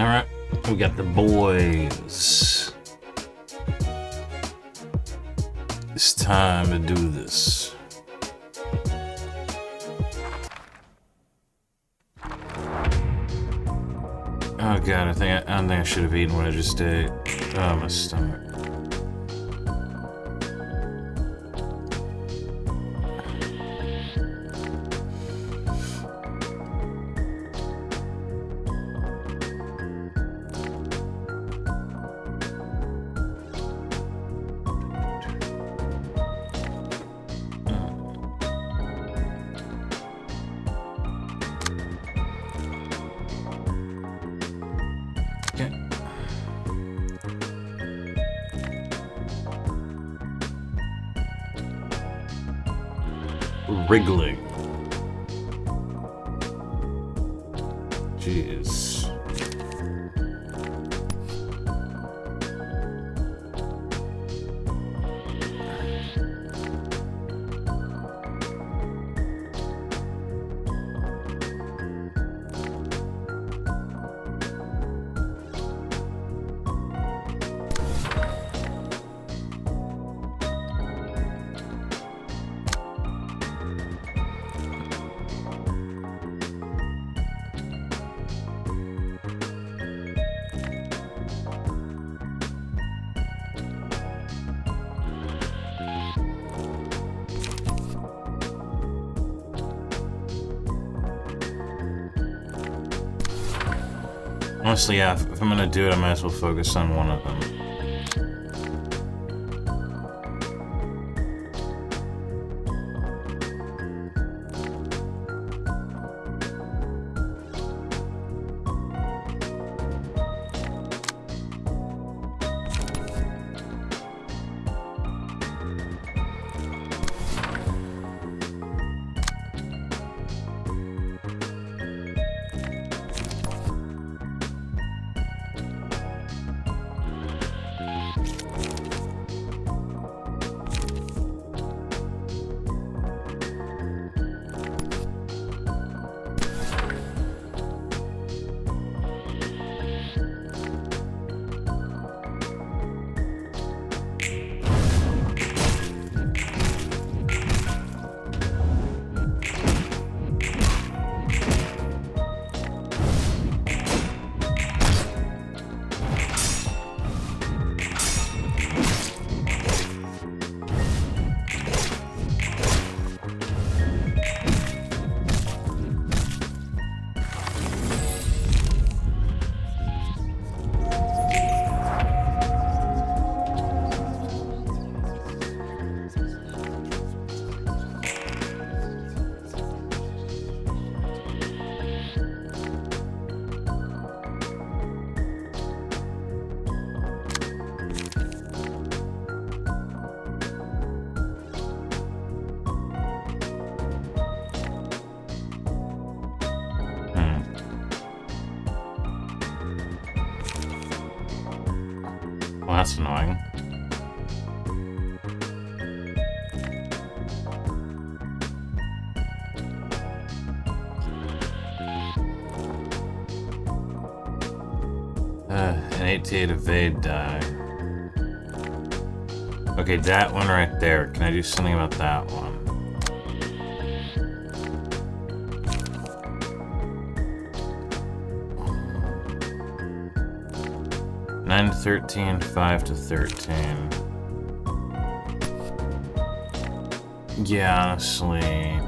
Alright, we got the boys. It's time to do this. Oh god, I don't think I should have eaten what I just ate. Oh, my stomach. Wriggling. Jeez. Honestly, yeah, if I'm gonna do it, I might as well focus on one of them. Well, that's annoying. An 88 evade die. Okay, that one right there. Can I do something about that one? Nine to 13, 5 to 13. Yeah, honestly.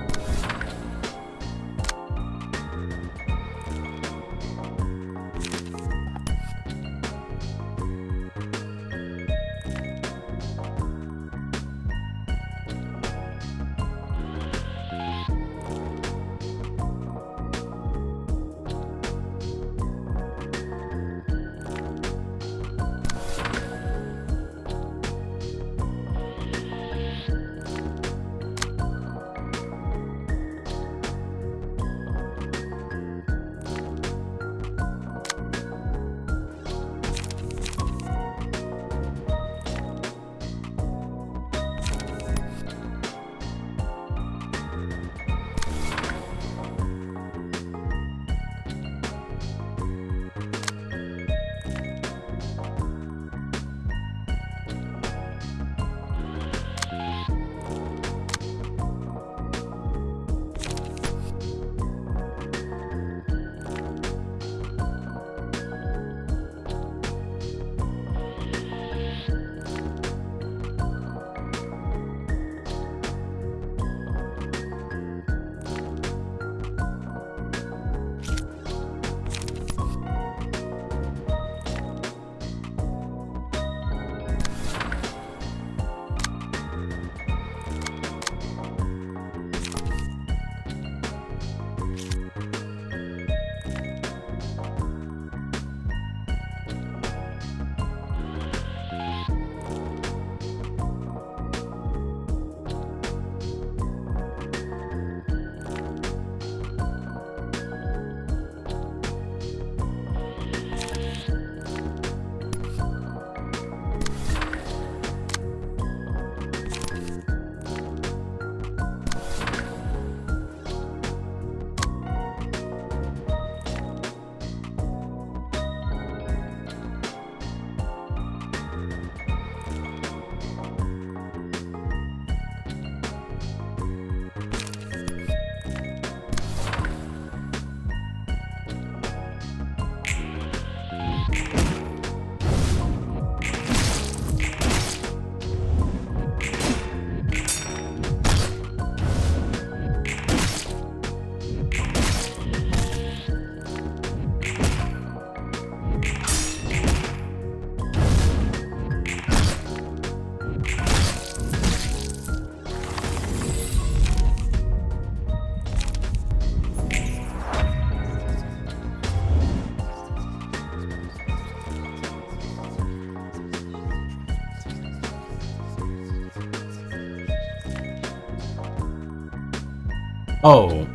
Oh,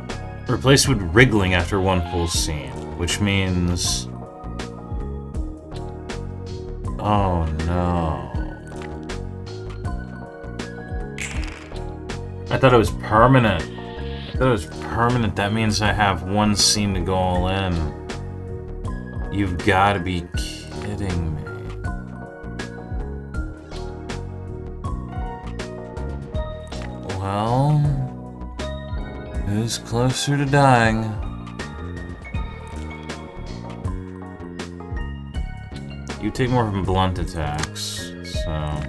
replace with wriggling after one full scene, which means... Oh no. I thought it was permanent. I thought it was permanent. That means I have one scene to go all in. You've got to be kidding me. Well, who's closer to dying? You take more from blunt attacks, so...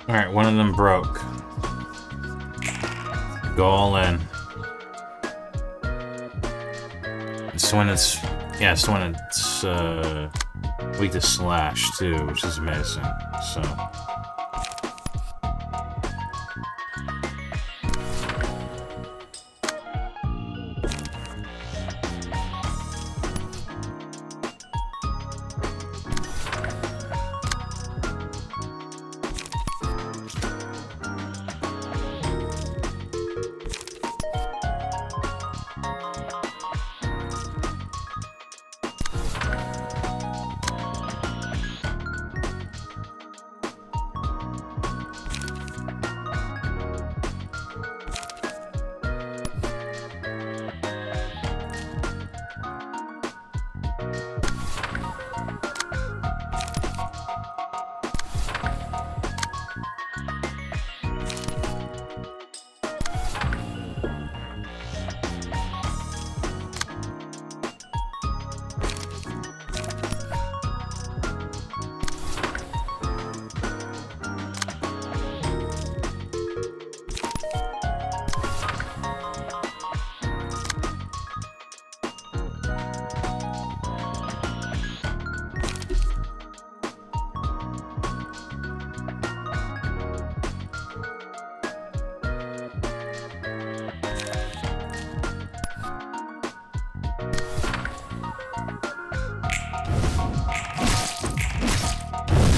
Alright, one of them broke. Go all in. It's when it's... Yeah, it's when it's weak to slash, too, which is amazing. So...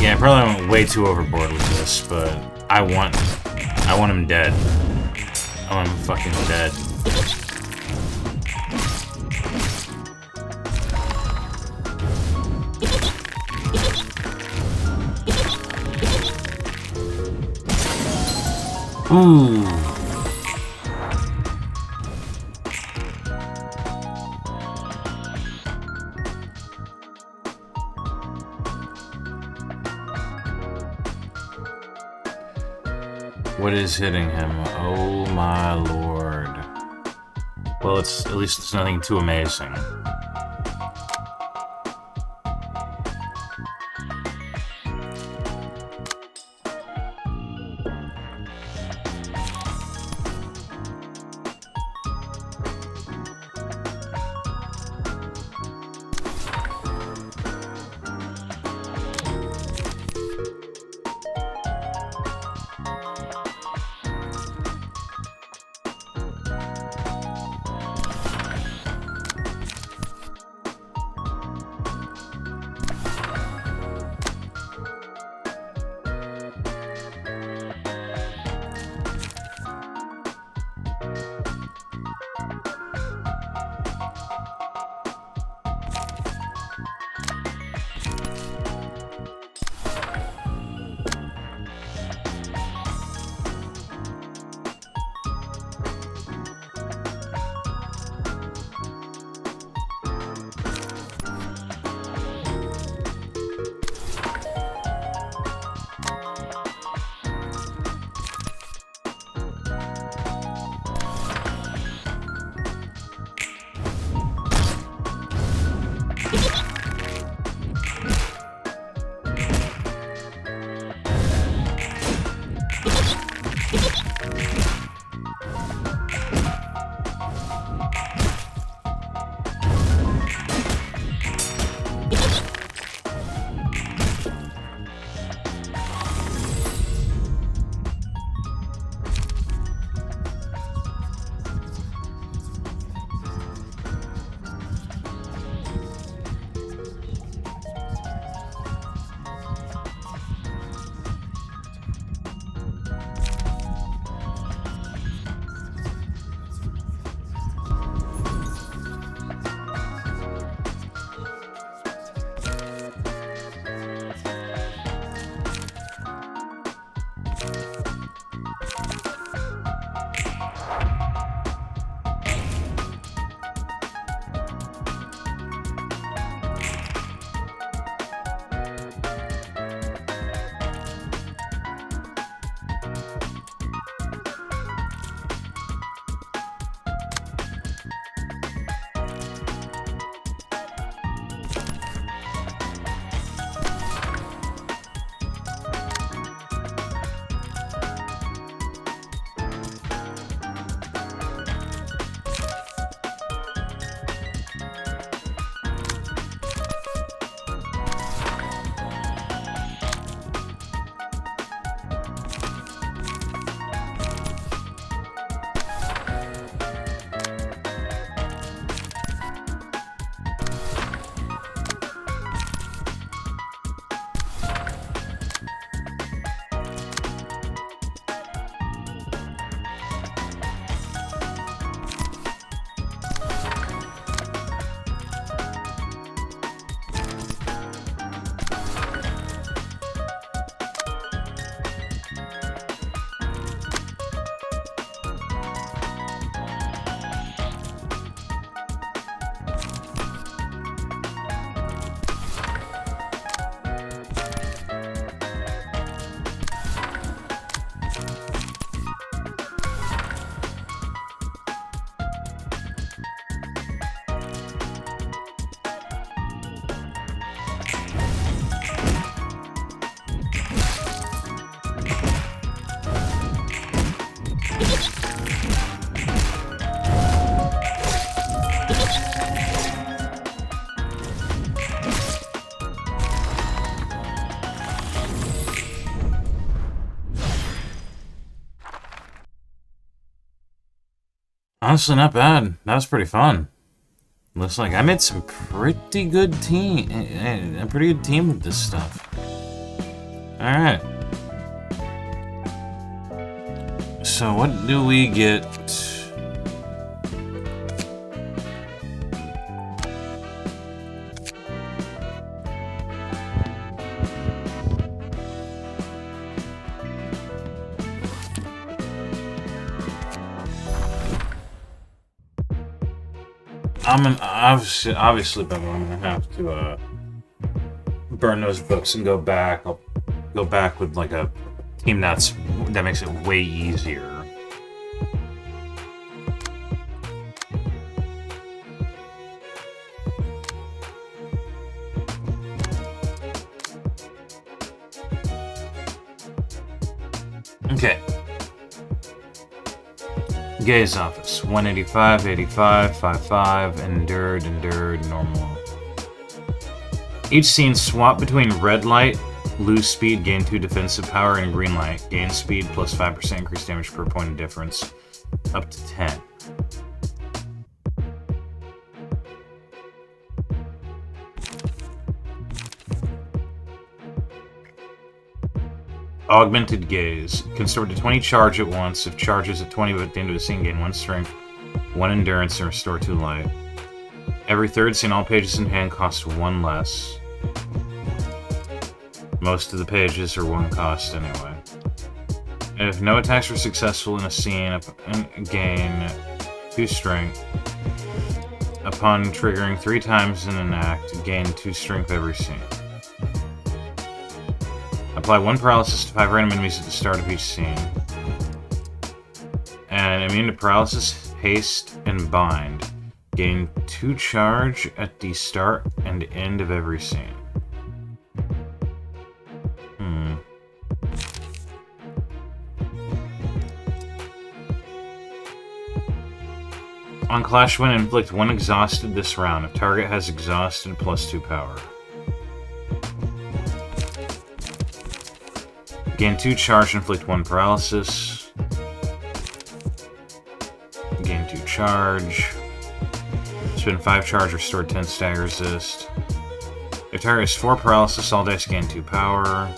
Yeah, I probably went way too overboard with this, but I want him dead. I want him fucking dead. Ooh. What is hitting him? Oh my lord. Well, at least it's nothing too amazing. Honestly, not bad. That was pretty fun. Looks like I made some pretty good team, a pretty good team with this stuff. All right. So what do we get? Obviously, but I'm gonna have to burn those books and go back. I'll go back with like a Team Nuts, that makes it way easier. Okay. Gaze office. 185, 85, 55, endured, normal. Each scene swap between red light, lose speed, gain 2 defensive power, and green light, gain speed plus 5% increased damage per point of difference, up to 10. Augmented Gaze. Convert to 20 charge at once. If charges at 20 at the end of the scene, gain 1 strength, 1 endurance, and restore 2 life. Every third scene, all pages in hand cost 1 less. Most of the pages are 1 cost anyway. If no attacks were successful in a scene, gain 2 strength. Upon triggering 3 times in an act, gain 2 strength every scene. Apply 1 paralysis to 5 random enemies at the start of each scene. And immune to paralysis, haste, and bind. Gain 2 charge at the start and end of every scene. On Clash Win, inflict 1 exhausted this round. If target has exhausted, plus 2 power. Gain 2 charge, inflict 1 paralysis. Gain 2 charge. Spend 5 charge, restore 10 stagger resist. If target has 4 paralysis, all dice gain 2 power.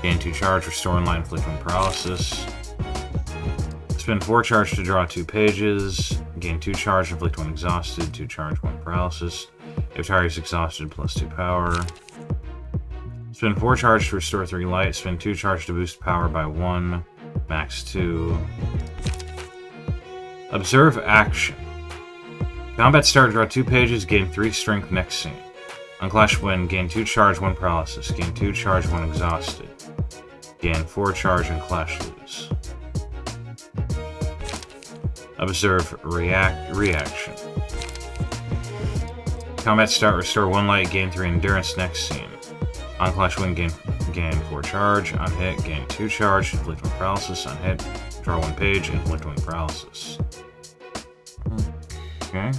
Gain 2 charge, restore and light, inflict 1 paralysis. Spend 4 charge to draw 2 pages. Gain 2 charge, inflict 1 exhausted, 2 charge, 1 paralysis. If target is exhausted, plus 2 power. Spend 4 charge to restore 3 light. Spend 2 charge to boost power by 1. Max 2. Observe action. Combat start, draw 2 pages, gain 3 strength next scene. On Clash Win, gain 2 charge, 1 paralysis. Gain 2 charge, 1 exhausted. Gain 4 charge and Clash lose. Observe reaction. Combat start, restore 1 light, gain 3 endurance next scene. On Clash Win, gain 4 charge. On hit, gain 2 charge, inflict 1 paralysis. On hit, draw 1 page, inflict 1 paralysis. Okay.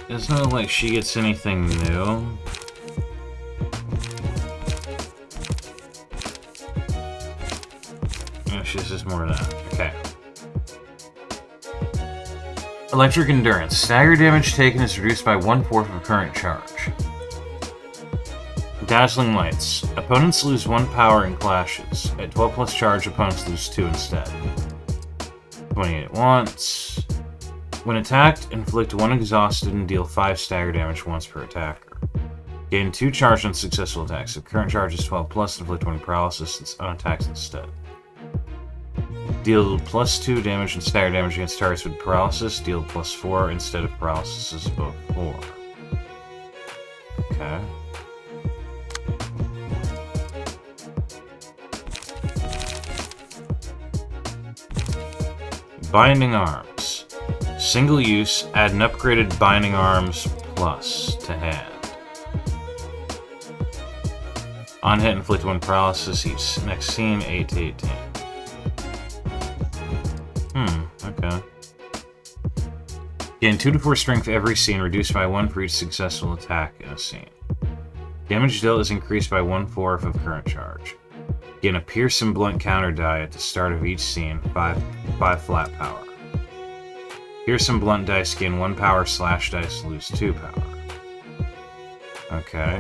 Doesn't look like she gets anything new. Oh, she's just more of that. Okay. Electric Endurance. Stagger damage taken is reduced by 1/4 of current charge. Dazzling Lights. Opponents lose 1 power in clashes. At 12 plus charge, opponents lose 2 instead. 28 at once. When attacked, inflict 1 exhausted and deal 5 stagger damage once per attacker. Gain 2 charge on successful attacks. If current charge is 12 plus, inflict 1 paralysis on attacks instead. Deal plus 2 damage and stagger damage against targets with paralysis. Deal plus 4 instead of paralysis as before. Okay. Binding Arms. Single use, add an upgraded Binding Arms plus to hand. On hit, inflict 1 paralysis each next scene, 8 to 18. Okay. Gain 2 to 4 strength every scene, reduced by 1 for each successful attack in a scene. Damage dealt is increased by 1/4 of current charge. Gain a pierce and blunt counter die at the start of each scene, 5 flat power. Pierce and blunt dice gain 1 power, slash dice lose 2 power. Okay.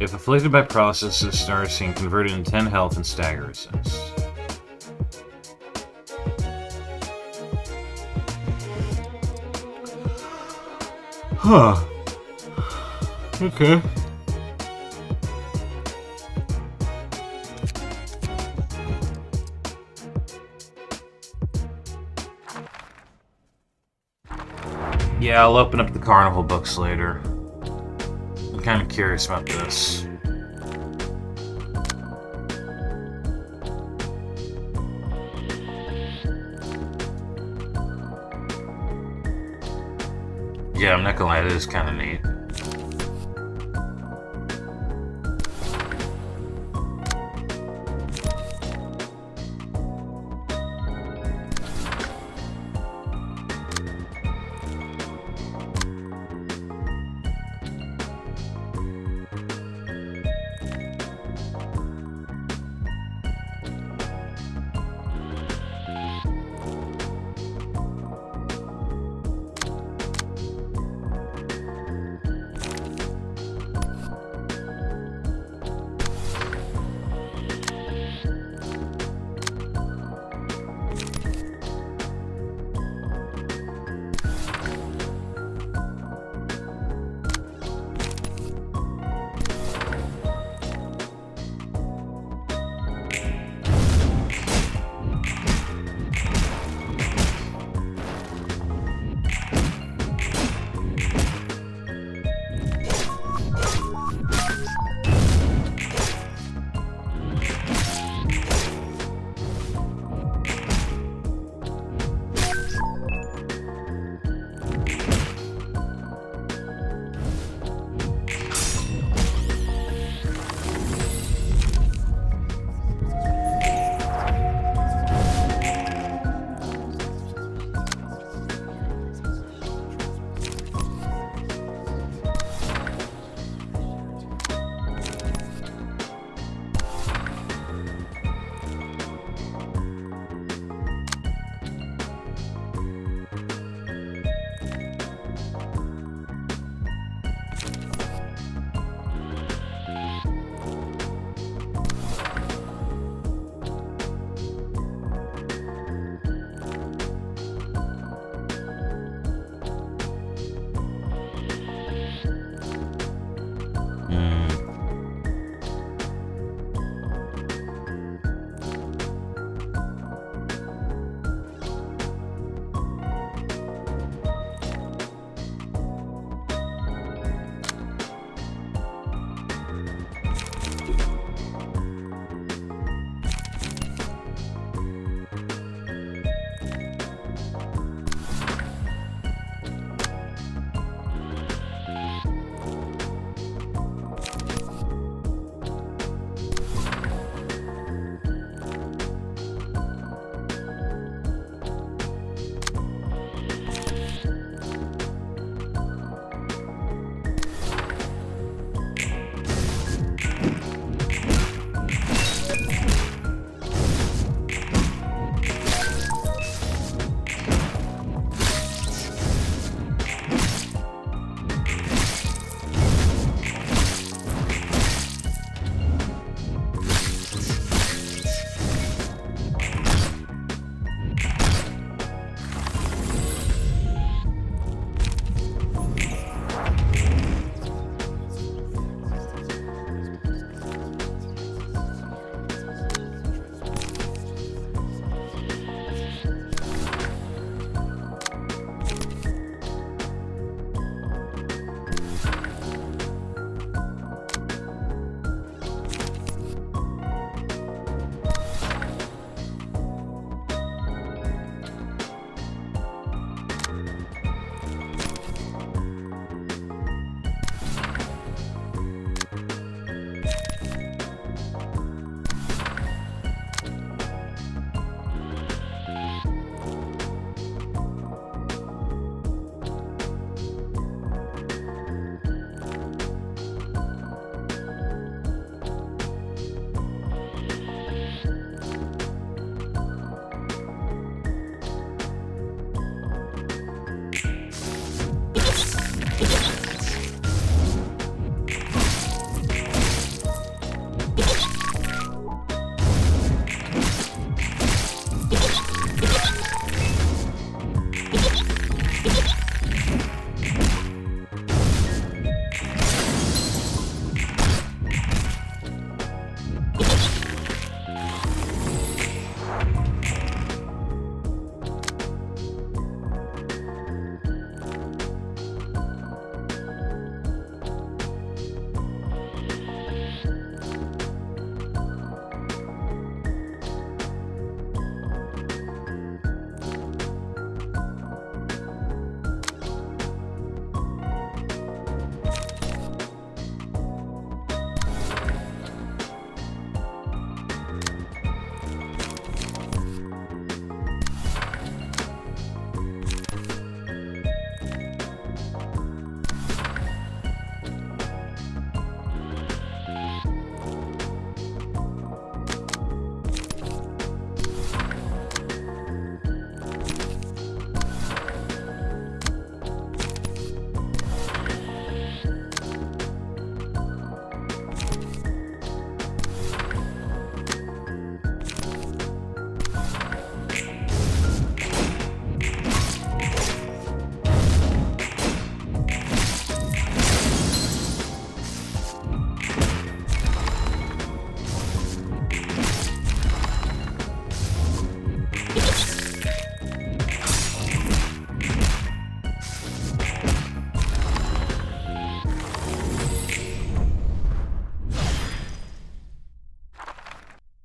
If afflicted by paralysis at the start of the scene, converted in 10 health and stagger resist. Huh. Okay. Yeah, I'll open up the carnival books later. I'm kind of curious about this. Yeah, I'm not gonna lie, it is kind of neat.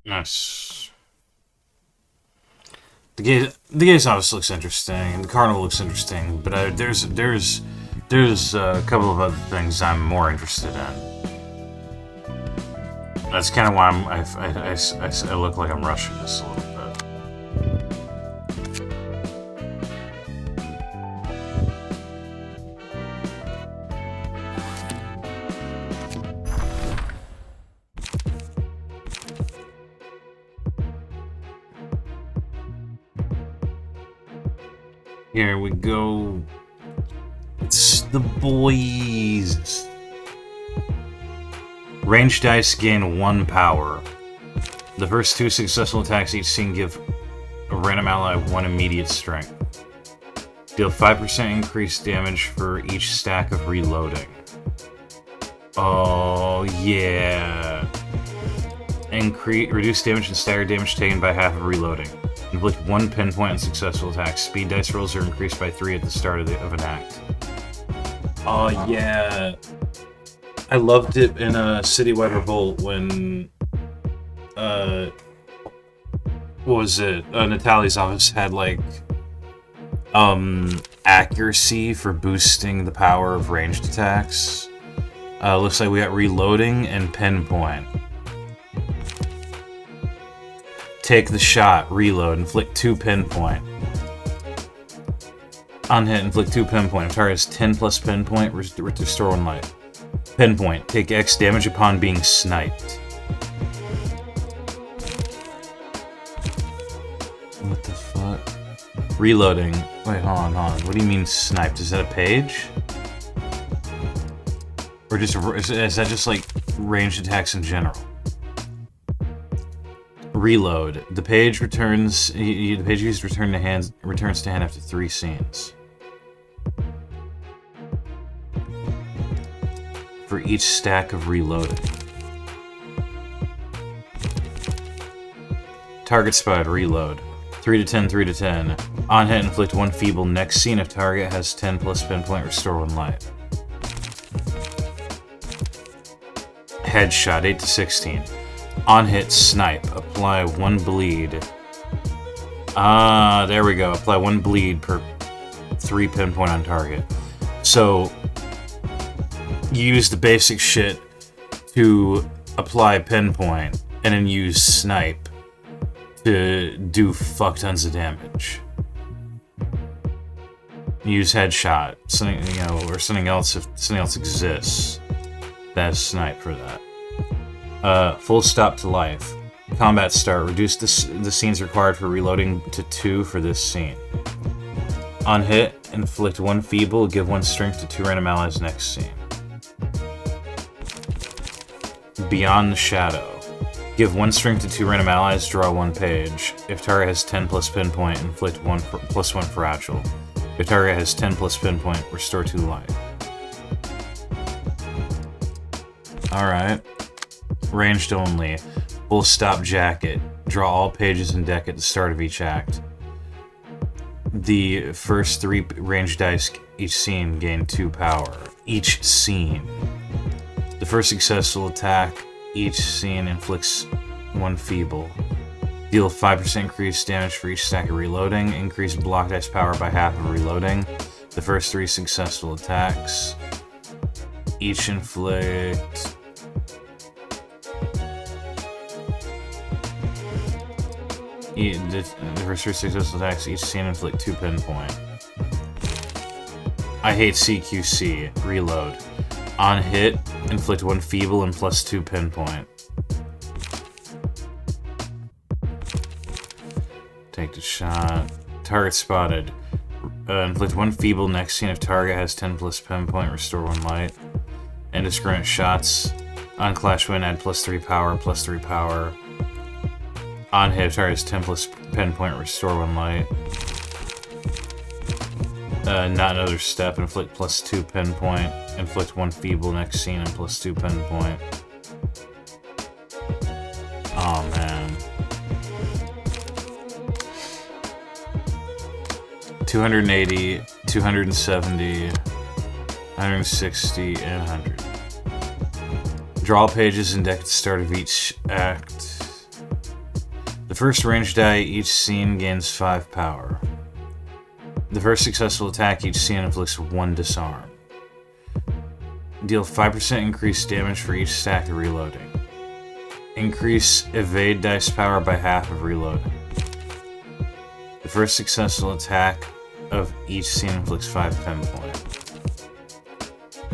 Nice. The gaze office looks interesting. The carnival looks interesting, but there's a couple of other things I'm more interested in. That's kind of why I look like I'm rushing this a little bit. Here we go. It's the boys. Ranged dice gain 1 power. The first 2 successful attacks each scene give a random ally 1 immediate strength. Deal 5% increased damage for each stack of reloading. Oh yeah. Reduce damage and stagger damage taken by half of reloading. Inflict 1 pinpoint on successful attacks. Speed dice rolls are increased by 3 at the start of an act. Oh yeah. I loved it in Citywide Revolt when what was it? Natalie's office had like accuracy for boosting the power of ranged attacks. Looks like we got reloading and pinpoint. Take the shot, reload, inflict 2 pinpoint. On hit, inflict 2 pinpoint. If target has 10 plus pinpoint, restore 1 life. Pinpoint, take X damage upon being sniped. What the fuck? Reloading. Wait, hold on. What do you mean sniped? Is that a page? Or just is that just like ranged attacks in general? Reload. The page returns. The page used returns to hand after 3 scenes. For each stack of reloading. Target spotted. Reload. 3 to 10. 3 to 10. On hit, inflict 1 feeble. Next scene, if target has 10 plus pinpoint, restore 1 life. Headshot. 8 to 16. On hit, snipe. Apply 1 bleed. There we go. Apply 1 bleed per 3 pinpoint on target. So, you use the basic shit to apply pinpoint, and then use snipe to do fuck tons of damage. Use headshot, or something else if something else exists. That's snipe for that. Full stop to life. Combat start. Reduce the scenes required for reloading to 2 for this scene. On hit, inflict 1 feeble, give 1 strength to 2 random allies next scene. Beyond the shadow. Give 1 strength to 2 random allies, draw 1 page. If target has 10 plus pinpoint, inflict plus 1 fragile. If target has 10 plus pinpoint, restore 2 life. Alright. Ranged only. Full stop jacket. Draw all pages in deck at the start of each act. The first 3 ranged dice each scene gain 2 power. Each scene. The first successful attack each scene inflicts 1 feeble. Deal 5% increased damage for each stack of reloading. Increase block dice power by half of reloading. The first 3 successful attacks each inflict... The first 3 successful attacks each scene inflict 2 pinpoint. I hate CQC. Reload. On hit, inflict 1 feeble and plus 2 pinpoint. Take the shot. Target spotted. Inflict 1 feeble next scene if target has 10 plus pinpoint, restore 1 light. Indiscriminate shots. On clash win, add plus 3 power, plus 3 power. On hit, if target has 10 plus pinpoint, restore 1 light. Not another step, inflict plus 2 pinpoint. Inflict 1 feeble next scene and plus 2 pinpoint. Oh man. 280, 270, 160, and 100. Draw pages in deck at the start of each act. The first ranged die each scene gains 5 power. The first successful attack each scene inflicts 1 disarm. Deal 5% increased damage for each stack of reloading. Increase evade dice power by half of reloading. The first successful attack of each scene inflicts 5 pen point.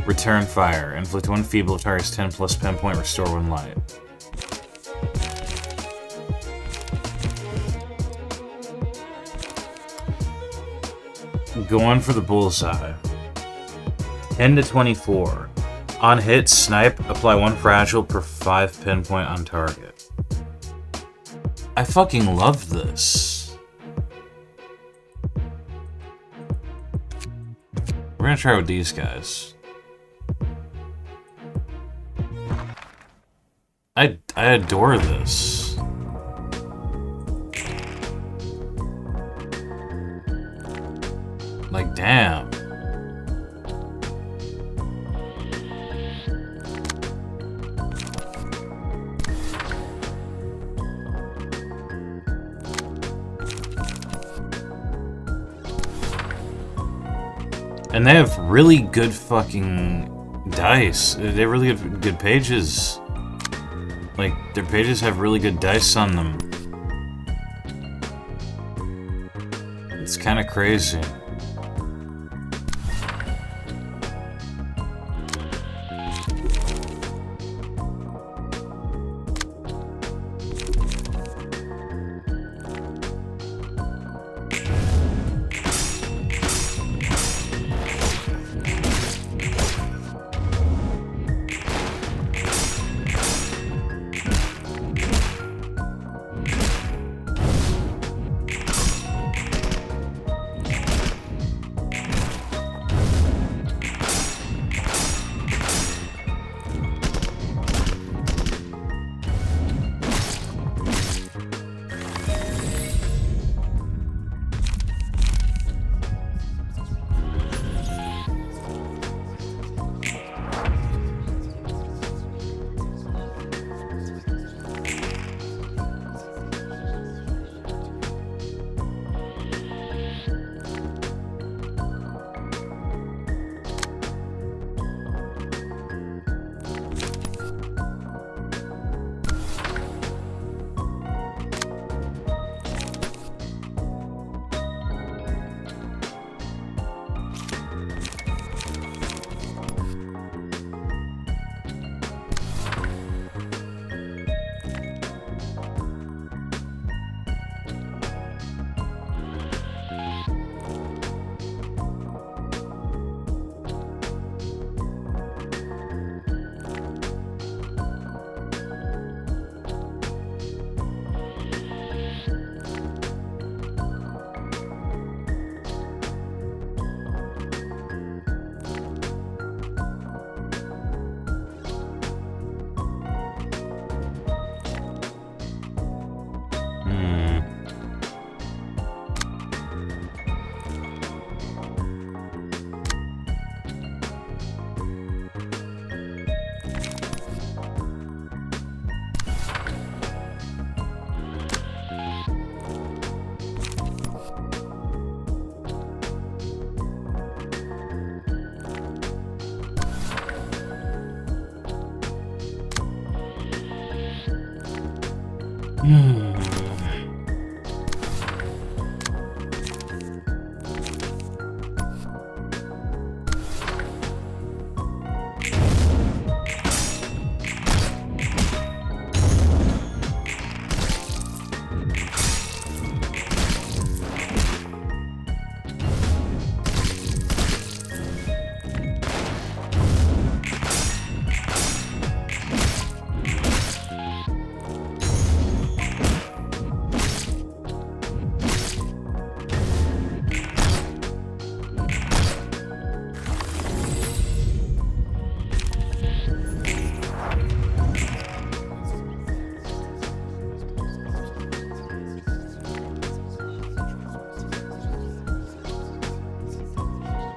Return fire. Inflict 1 feeble target's 10 plus pen point, restore 1 light. Go on for the bullseye. 10 to 24. On hit, snipe, apply 1 fragile per 5 pinpoint on target. I fucking love this. We're gonna try with these guys. I adore this. Like, damn. And they have really good fucking dice. They have really good pages. Like, their pages have really good dice on them. It's kind of crazy.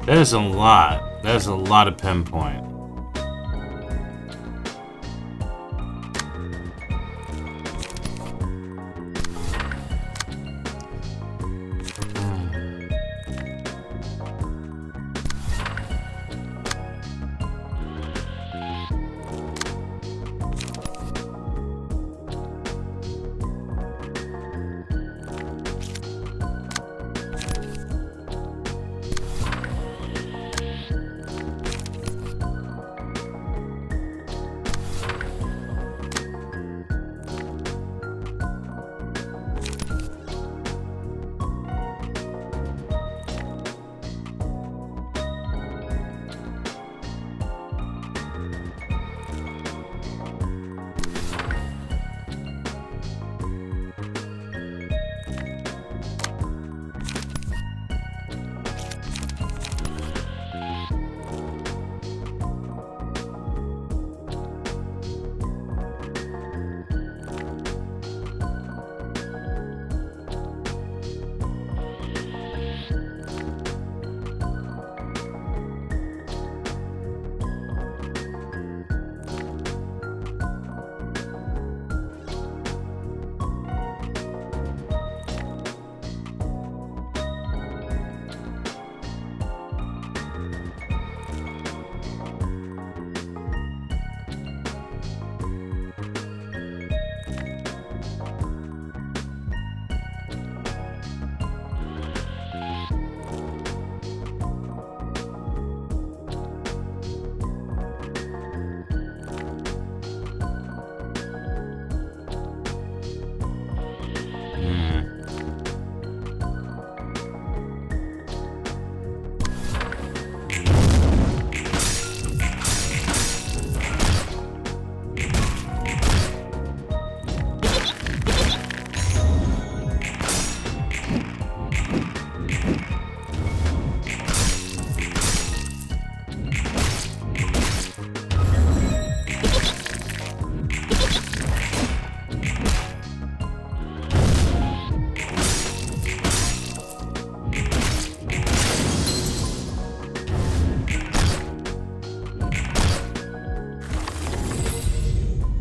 That is a lot. That is a lot of pen point.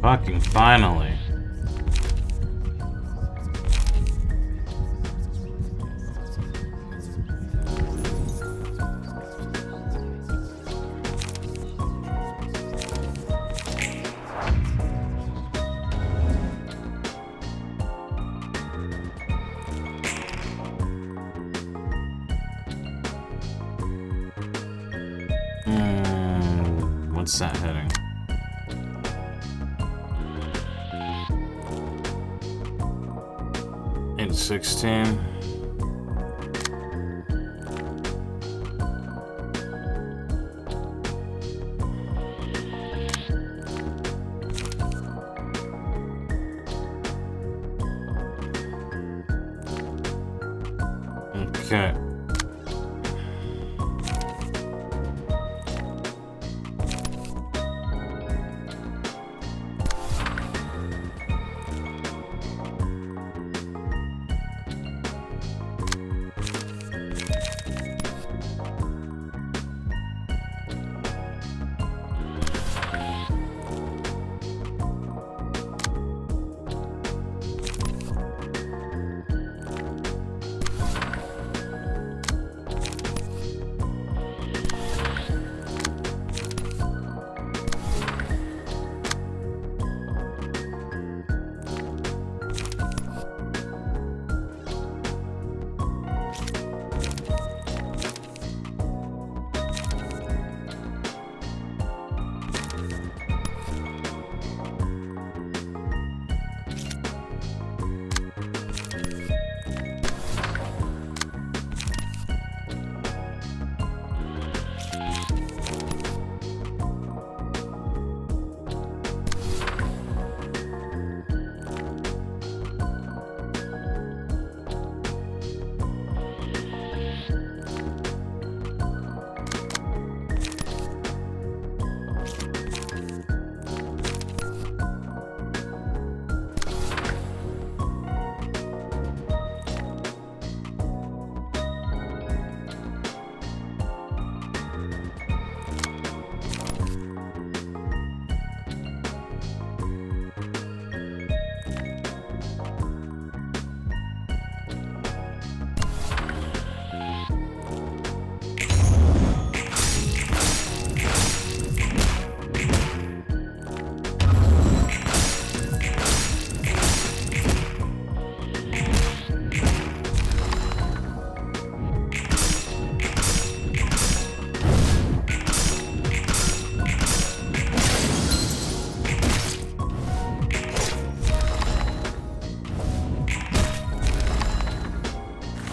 Fucking finally. What's that heading? In 16. Okay.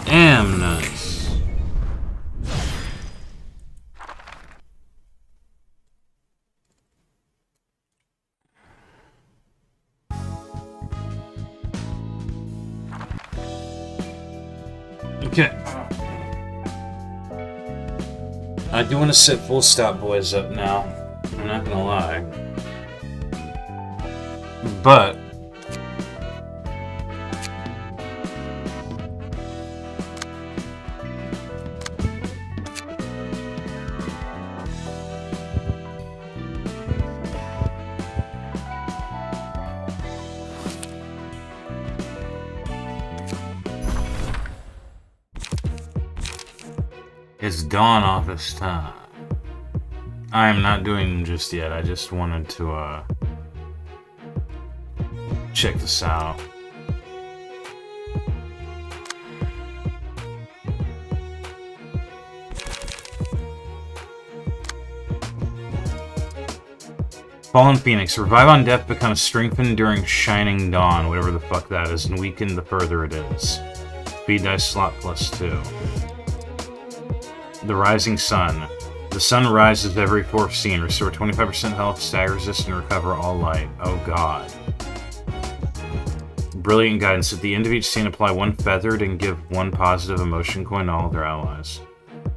Damn nice. Okay. I do want to set Full Stop Boys up now. I'm not gonna lie. But it's dawn office time. I am not doing them just yet. I just wanted to check this out. Fallen Phoenix. Revive on death becomes strengthened during Shining Dawn, whatever the fuck that is, and weakened the further it is. Speed dice slot +2. The Rising Sun. The sun rises every fourth scene. Restore 25% health, stagger resist, and recover all light. Oh god. Brilliant Guidance. At the end of each scene, apply 1 feathered and give 1 positive emotion coin to all their allies.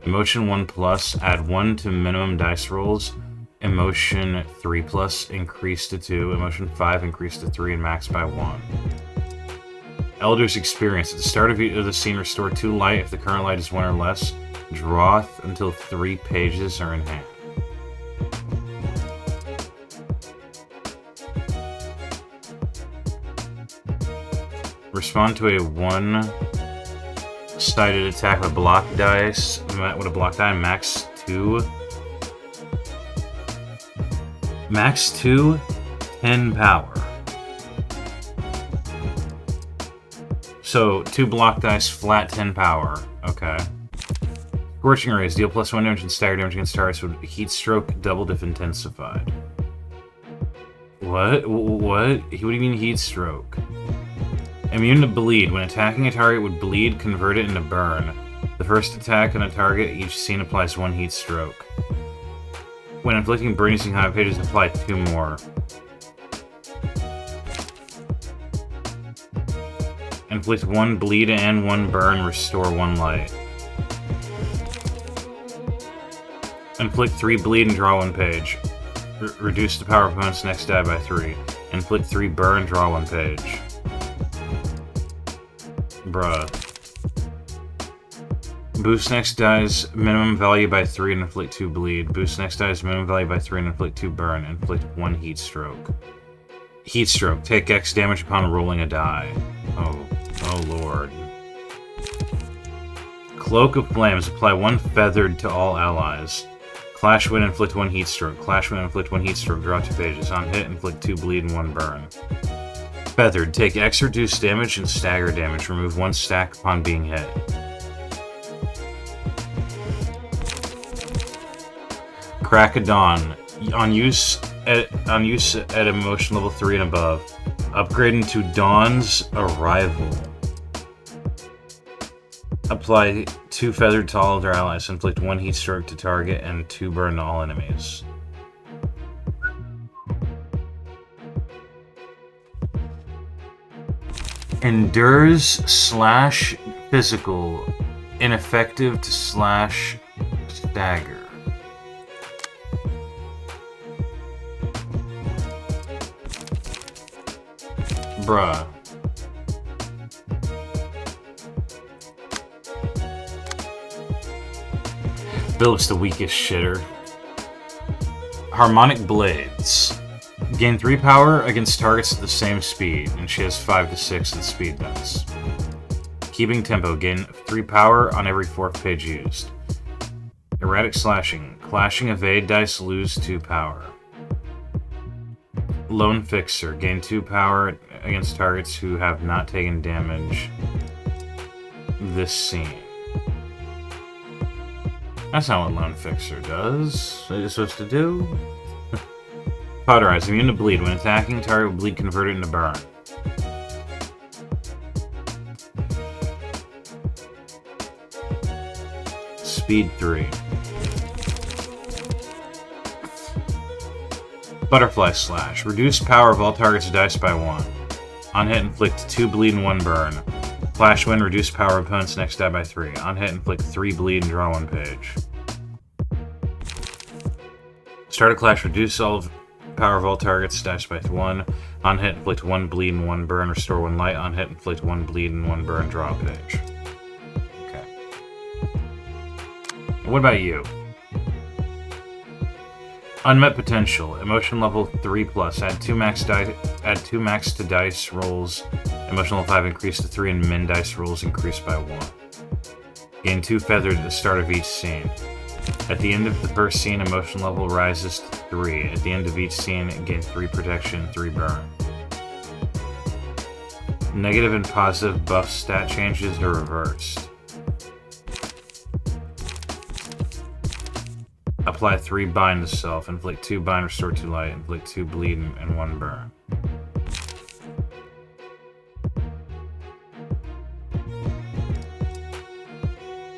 Emotion 1+, add 1 to minimum dice rolls. Emotion 3+, increase to 2. Emotion 5, increase to 3, and max by 1. Elder's Experience. At the start of the scene, restore 2 light if the current light is 1 or less. Draw until 3 pages are in hand. Respond to a 1-sided attack with a block dice. With a block die, max 2. Max 2, 10 power. So 2 block dice, flat 10 power. Okay. Scorching Rays. Deal +1 damage and stagger damage against targets with heat stroke doubled if intensified. What? What? What do you mean heat stroke? Immune to bleed. When attacking a target with bleed, convert it into burn. The first attack on a target, each scene applies 1 heat stroke. When inflicting burn using high pages, apply 2 more. Inflict 1 bleed and 1 burn, restore 1 light. Inflict 3 bleed and draw 1 page. Reduce the power of opponent's next die by 3. Inflict 3 burn, draw 1 page. Bruh. Boost next die's minimum value by 3 and inflict 2 bleed. Boost next die's minimum value by 3 and inflict 2 burn. Inflict 1 heat stroke. Heat stroke. Take X damage upon rolling a die. Oh lord. Cloak of Flames. Apply 1 feathered to all allies. Clash Wind, inflict 1 heat stroke. Clash Wind, inflict 1 heat stroke. Draw 2 pages. On hit, inflict 2 bleed and 1 burn. Feathered. Take X reduced damage and stagger damage. Remove 1 stack upon being hit. Crack of Dawn. On use at emotion level 3 and above. Upgrade into Dawn's Arrival. Apply 2 feathered to all of their allies. Inflict 1 heat stroke to target and 2 burn to all enemies. Endures / physical. Ineffective to / stagger. Bruh. Philip's the weakest shitter. Harmonic Blades. Gain 3 power against targets at the same speed, and she has 5 to 6 in speed dice. Keeping Tempo. Gain 3 power on every 4th page used. Erratic Slashing. Clashing evade dice lose 2 power. Lone Fixer. Gain 2 power against targets who have not taken damage this scene. That's not what Lone Fixer does. What are you supposed to do? Cauterize. Immune to bleed. When attacking, target will bleed converted into burn. Speed 3. Butterfly Slash. Reduce power of all targets' dice by 1. On hit, inflict 2 bleed and 1 burn. Flash Wind. Reduce power of opponent's next die by 3. On hit, inflict 3 bleed and draw 1 page. Start a clash. Reduce all power of all targets' dice by 1. On hit, inflict 1 bleed and 1 burn. Restore 1 light. On hit, inflict 1 bleed and 1 burn. Draw a page. Okay. What about you? Unmet Potential. Emotion level 3+. Add 2 max to dice rolls. Emotion level 5 increase to 3 and min dice rolls increase by 1. Gain 2 feathered at the start of each scene. At the end of the first scene, emotion level rises to 3. At the end of each scene, gain 3 protection, 3 burn. Negative and positive buff stat changes are reversed. Apply 3 bind to self. Inflict 2 bind, restore 2 light. Inflict 2 bleed and 1 burn.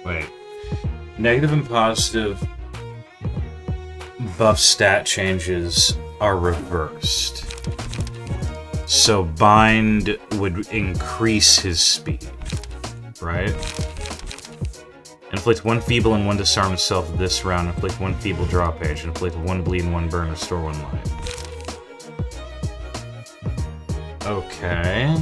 Wait. Negative and positive buff stat changes are reversed. So bind would increase his speed, right? Inflict 1 feeble and 1 disarm to self this round. Inflict 1 feeble draw page. Inflict 1 bleed and 1 burn. Restore 1 life. Okay.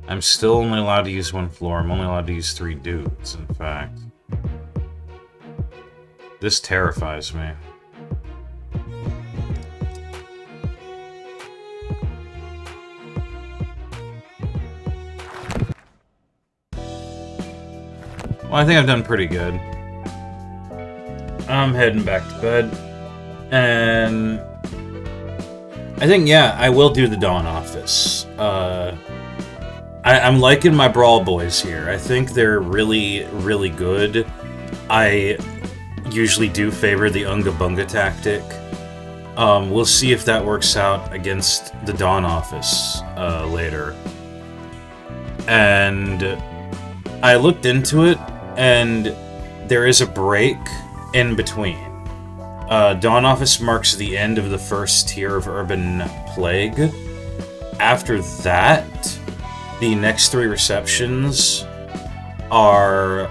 I'm still only allowed to use 1 floor. I'm only allowed to use 3 dudes, in fact. This terrifies me. Well, I think I've done pretty good. I'm heading back to bed. And I think, yeah, I will do the Dawn Office. I'm liking my Brawl Boys here. I think they're really, really good. I usually do favor the Unga Bunga tactic. We'll see if that works out against the Dawn Office later. And I looked into it, and there is a break in between. Dawn Office marks the end of the first tier of Urban Plague. After that, the next 3 receptions are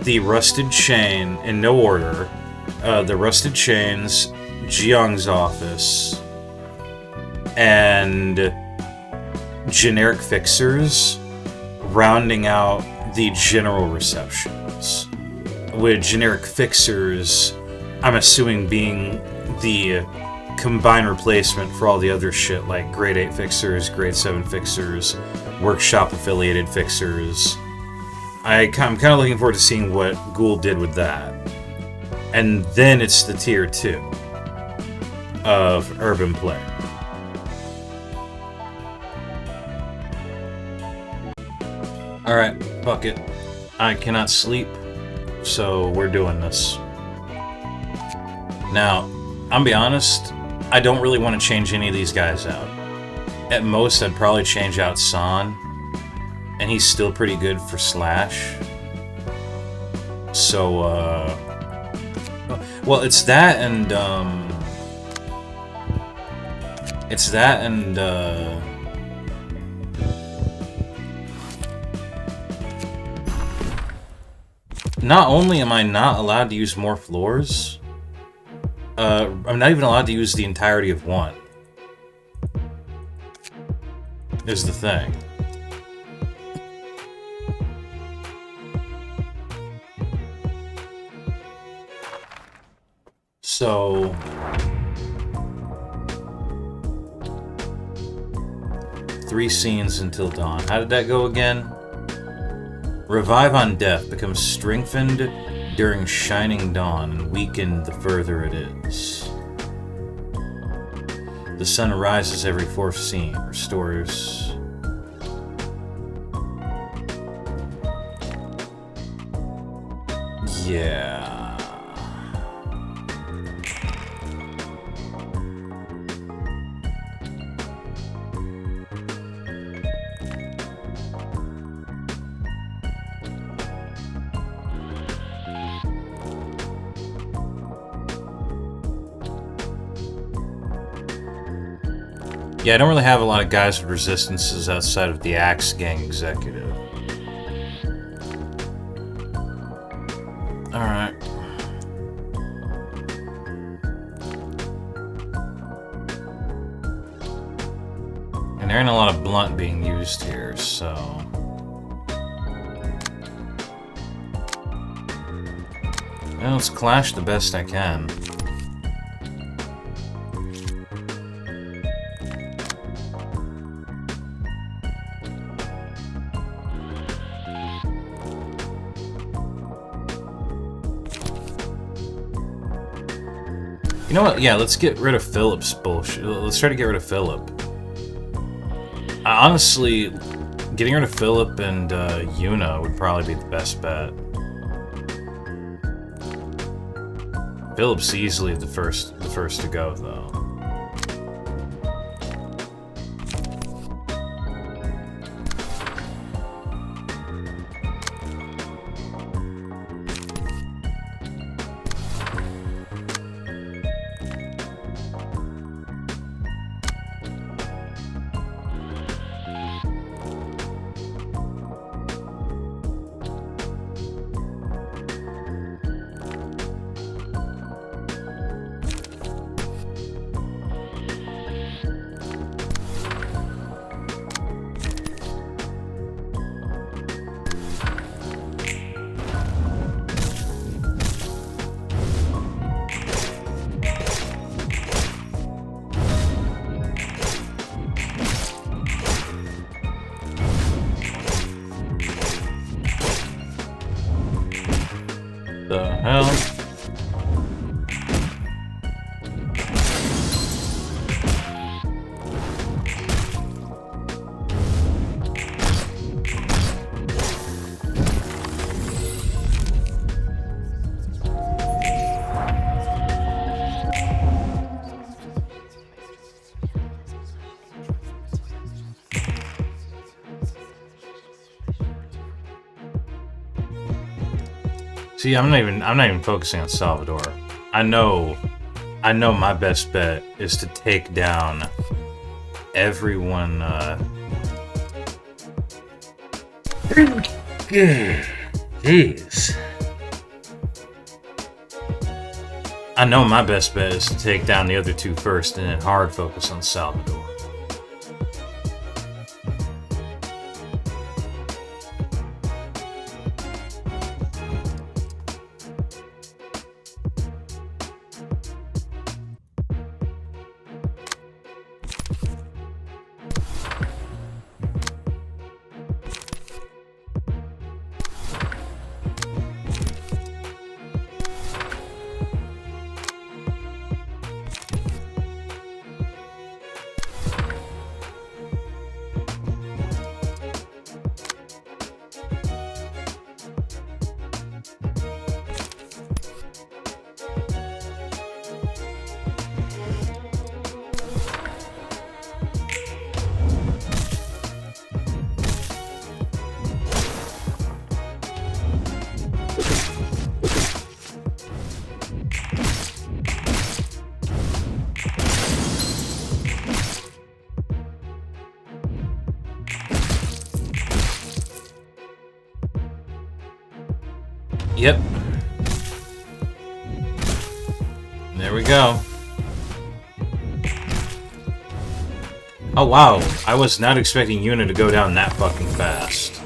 the Rusted Chain, in no order, the Rusted Chains, Jiang's Office, and Generic Fixers, rounding out the general receptions. With Generic Fixers, I'm assuming being the combined replacement for all the other shit like grade 8 fixers, grade 7 fixers, workshop affiliated fixers. I'm kind of looking forward to seeing what Ghoul did with that. And then it's the tier 2 of Urban Plague. Alright, fuck it. I cannot sleep, so we're doing this. Now, I'm gonna be honest, I don't really want to change any of these guys out. At most, I'd probably change out San, and he's still pretty good for Slash. So, well, it's that and, not only am I not allowed to use more floors, I'm not even allowed to use the entirety of 1. Is the thing. So... Three scenes until dawn. How did that go again? Revive on death becomes strengthened during shining dawn and weakened the further it is. The sun rises every 4th scene, restores... Yeah... Yeah, I don't really have a lot of guys with resistances outside of the Axe Gang Executive. Alright. And there ain't a lot of blunt being used here, so... Well, let's clash the best I can. You know what? Yeah, let's get rid of Philip's bullshit. Let's try to get rid of Philip. Honestly, getting rid of Philip and Yuna would probably be the best bet. Philip's easily the first to go, though. The hell? See, I'm not even focusing on Salvador. I know my best bet is to take down everyone. Jeez. I know my best bet is to take down the other two first and then hard focus on Salvador. Yep. There we go. Oh wow, I was not expecting Yuna to go down that fucking fast.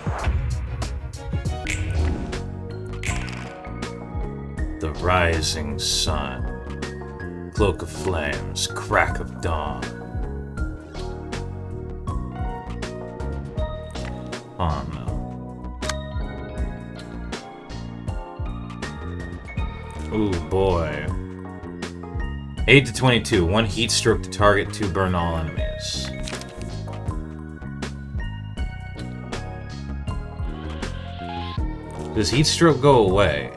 The rising sun. Cloak of flames, crack of dawn. Oh no. Ooh boy. 8 to 22. 1 heat stroke to target, 2 burn all enemies. Does heat stroke go away?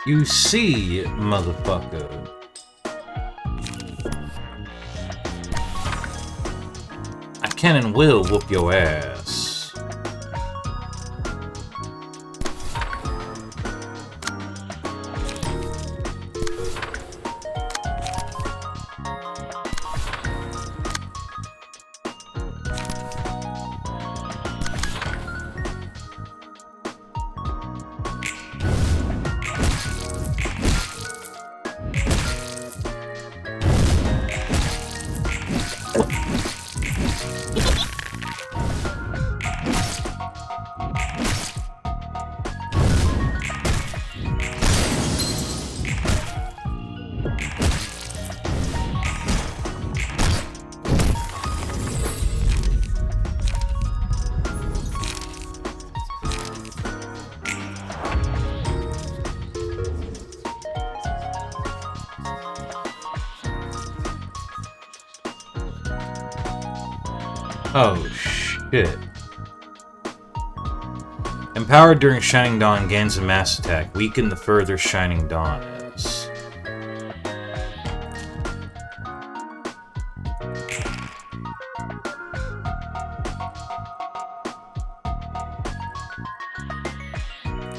You see, motherfucker. I can and will whoop your ass. Oh, shit. Empowered during Shining Dawn gains a mass attack. Weaken the further Shining Dawn is.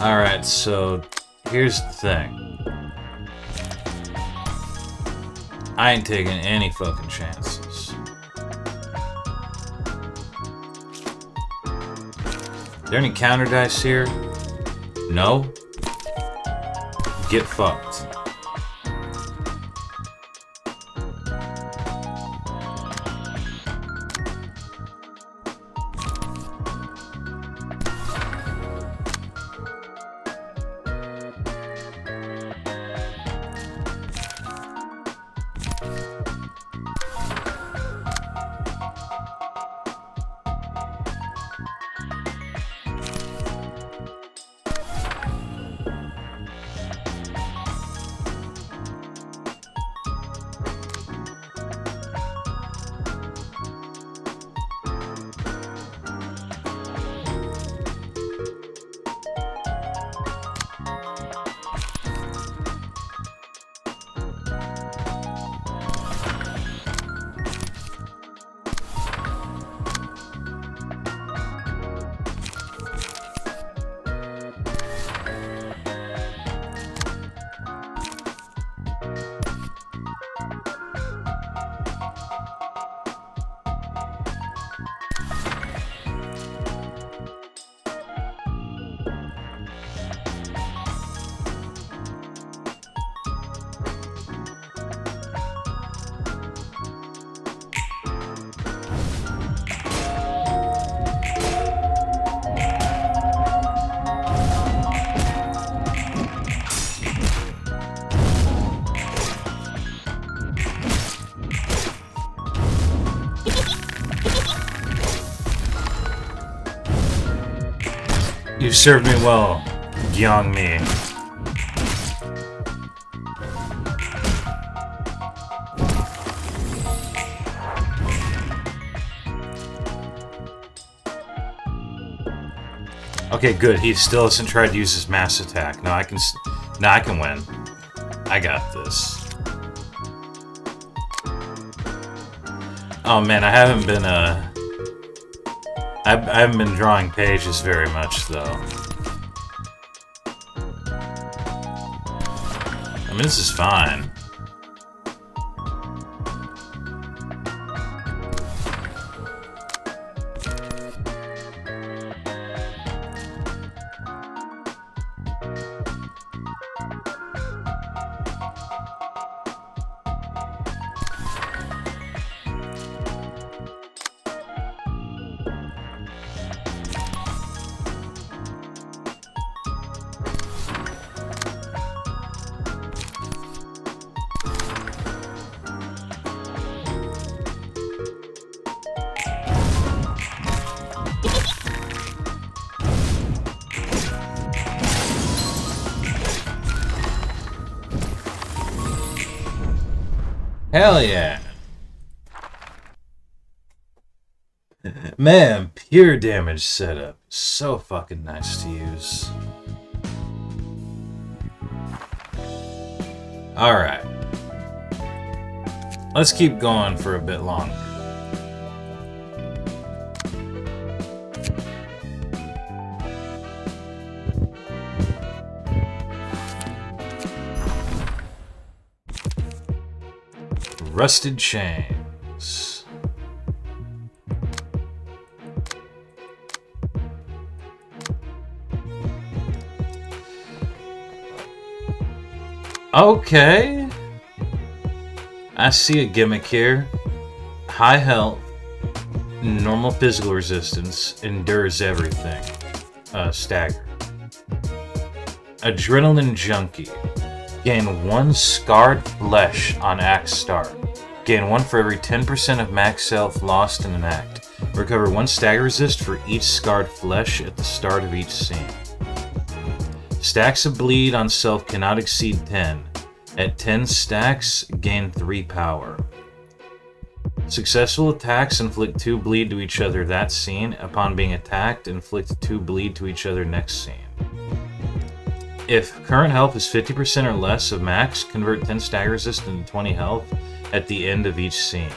Alright, so here's the thing. I ain't taking any fucking chances. Are there any counter dice here? No? Get fucked. You served me well, young me. Okay, good. He still hasn't tried to use his mass attack. No, I can win. I got this. Oh man, I haven't been I haven't been drawing pages very much, though. I mean, this is fine. Hell yeah. Man, pure damage setup. So fucking nice to use. Alright. Let's keep going for a bit longer. Rusted chains. Okay. I see a gimmick here. High health, normal physical resistance, endures everything. Stagger. Adrenaline Junkie. Gain 1 scarred flesh on act start. Gain 1 for every 10% of max health lost in an act. Recover 1 stagger resist for each scarred flesh at the start of each scene. Stacks of bleed on self cannot exceed 10. At 10 stacks, gain 3 power. Successful attacks inflict 2 bleed to each other that scene. Upon being attacked, inflict 2 bleed to each other next scene. If current health is 50% or less of max, convert 10 stagger resist into 20 health at the end of each scene.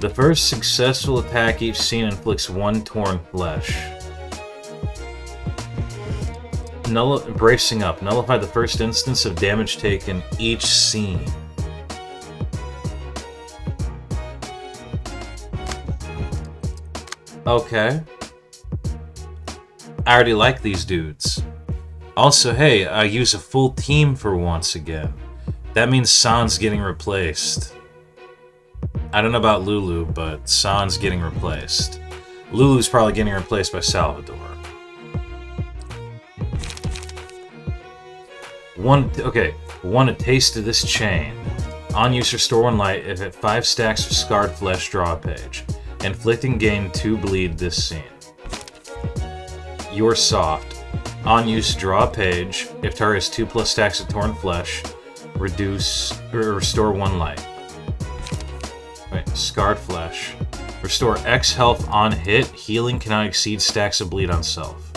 The first successful attack each scene inflicts 1 torn flesh. Bracing up. Nullify the first instance of damage taken each scene. Okay. I already like these dudes. Also, hey, I use a full team for once again. That means San's getting replaced. I don't know about Lulu, but San's getting replaced. Lulu's probably getting replaced by Salvador. Want a taste of this chain. On use, restore 1 light. If at 5 stacks of scarred flesh, draw a page. Inflicting gain 2 bleed this scene. You're soft. On use, draw a page. If target has 2+ stacks of torn flesh, restore 1 light. Wait, scarred flesh. Restore X health on hit. Healing cannot exceed stacks of bleed on self.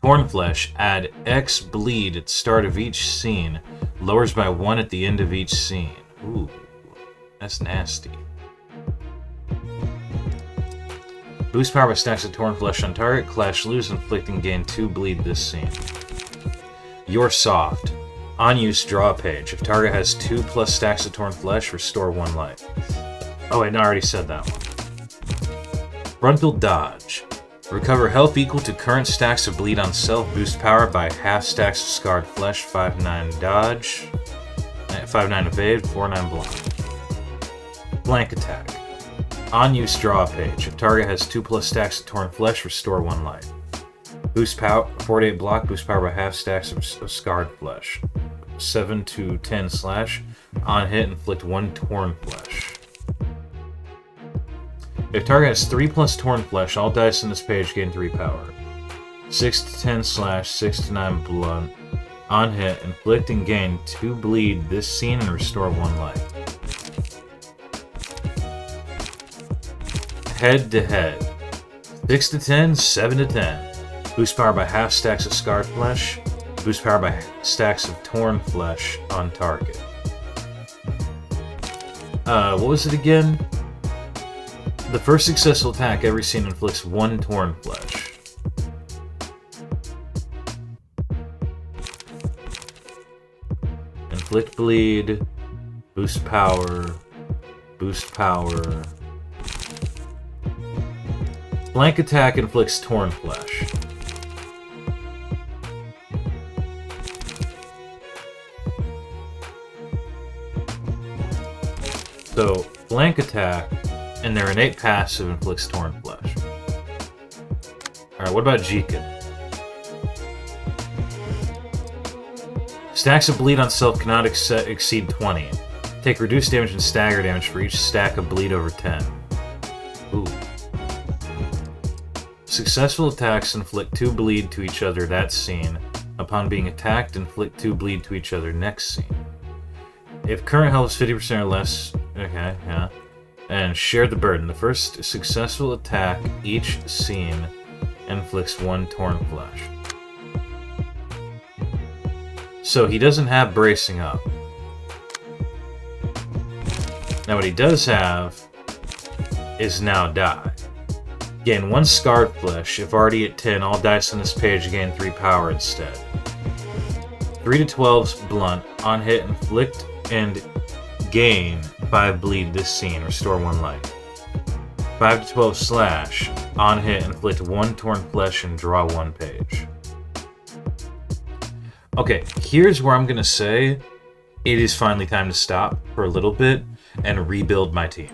Torn flesh. Add X bleed at start of each scene. Lowers by 1 at the end of each scene. Ooh, that's nasty. Boost power by stacks of torn flesh on target. Clash loose, inflicting gain 2 bleed this scene. You're soft. On use, draw a page. If target has 2+ stacks of torn flesh, restore 1 light. Oh wait, no, I already said that one. Frontal dodge. Recover health equal to current stacks of bleed on self. Boost power by half stacks of scarred flesh. 5-9 dodge. 5-9 evade. 4-9 block. Blank attack. On use, draw a page. If target has 2+ stacks of torn flesh, restore 1 light. Boost power, 48 block, boost power by half stacks of scarred flesh. 7-10 slash. On hit, inflict 1 torn flesh. If target has 3+ torn flesh, all dice in this page gain 3 power. 6-10 slash, 6-9 blood. On hit, inflict and gain 2 bleed this scene and restore 1 light. Head to head. 6-10, 7-10. Boost power by half stacks of scarred flesh. Boost power by stacks of torn flesh on target. What was it again? The first successful attack every scene inflicts 1 torn flesh. Inflict bleed. Boost power. Boost power. Blank attack inflicts torn flesh. So, blank attack and their innate passive inflicts torn flesh. Alright, what about Jikin? Stacks of bleed on self cannot exceed 20. Take reduced damage and stagger damage for each stack of bleed over 10. Ooh. Successful attacks inflict 2 bleed to each other that scene. Upon being attacked, inflict 2 bleed to each other next scene. If current health is 50% or less, okay, yeah. And share the burden. The first successful attack each scene inflicts 1 torn flesh. So he doesn't have bracing up. Now what he does have is now die. Gain 1 scarred flesh. If already at 10, all dice on this page gain 3 power instead. 3 to 12's blunt. On hit, inflict and gain 5 bleed this scene. Restore 1 life. 5 to 12 slash. On hit, inflict 1 torn flesh and draw 1 page. Okay, here's where I'm gonna say it is finally time to stop for a little bit and rebuild my team.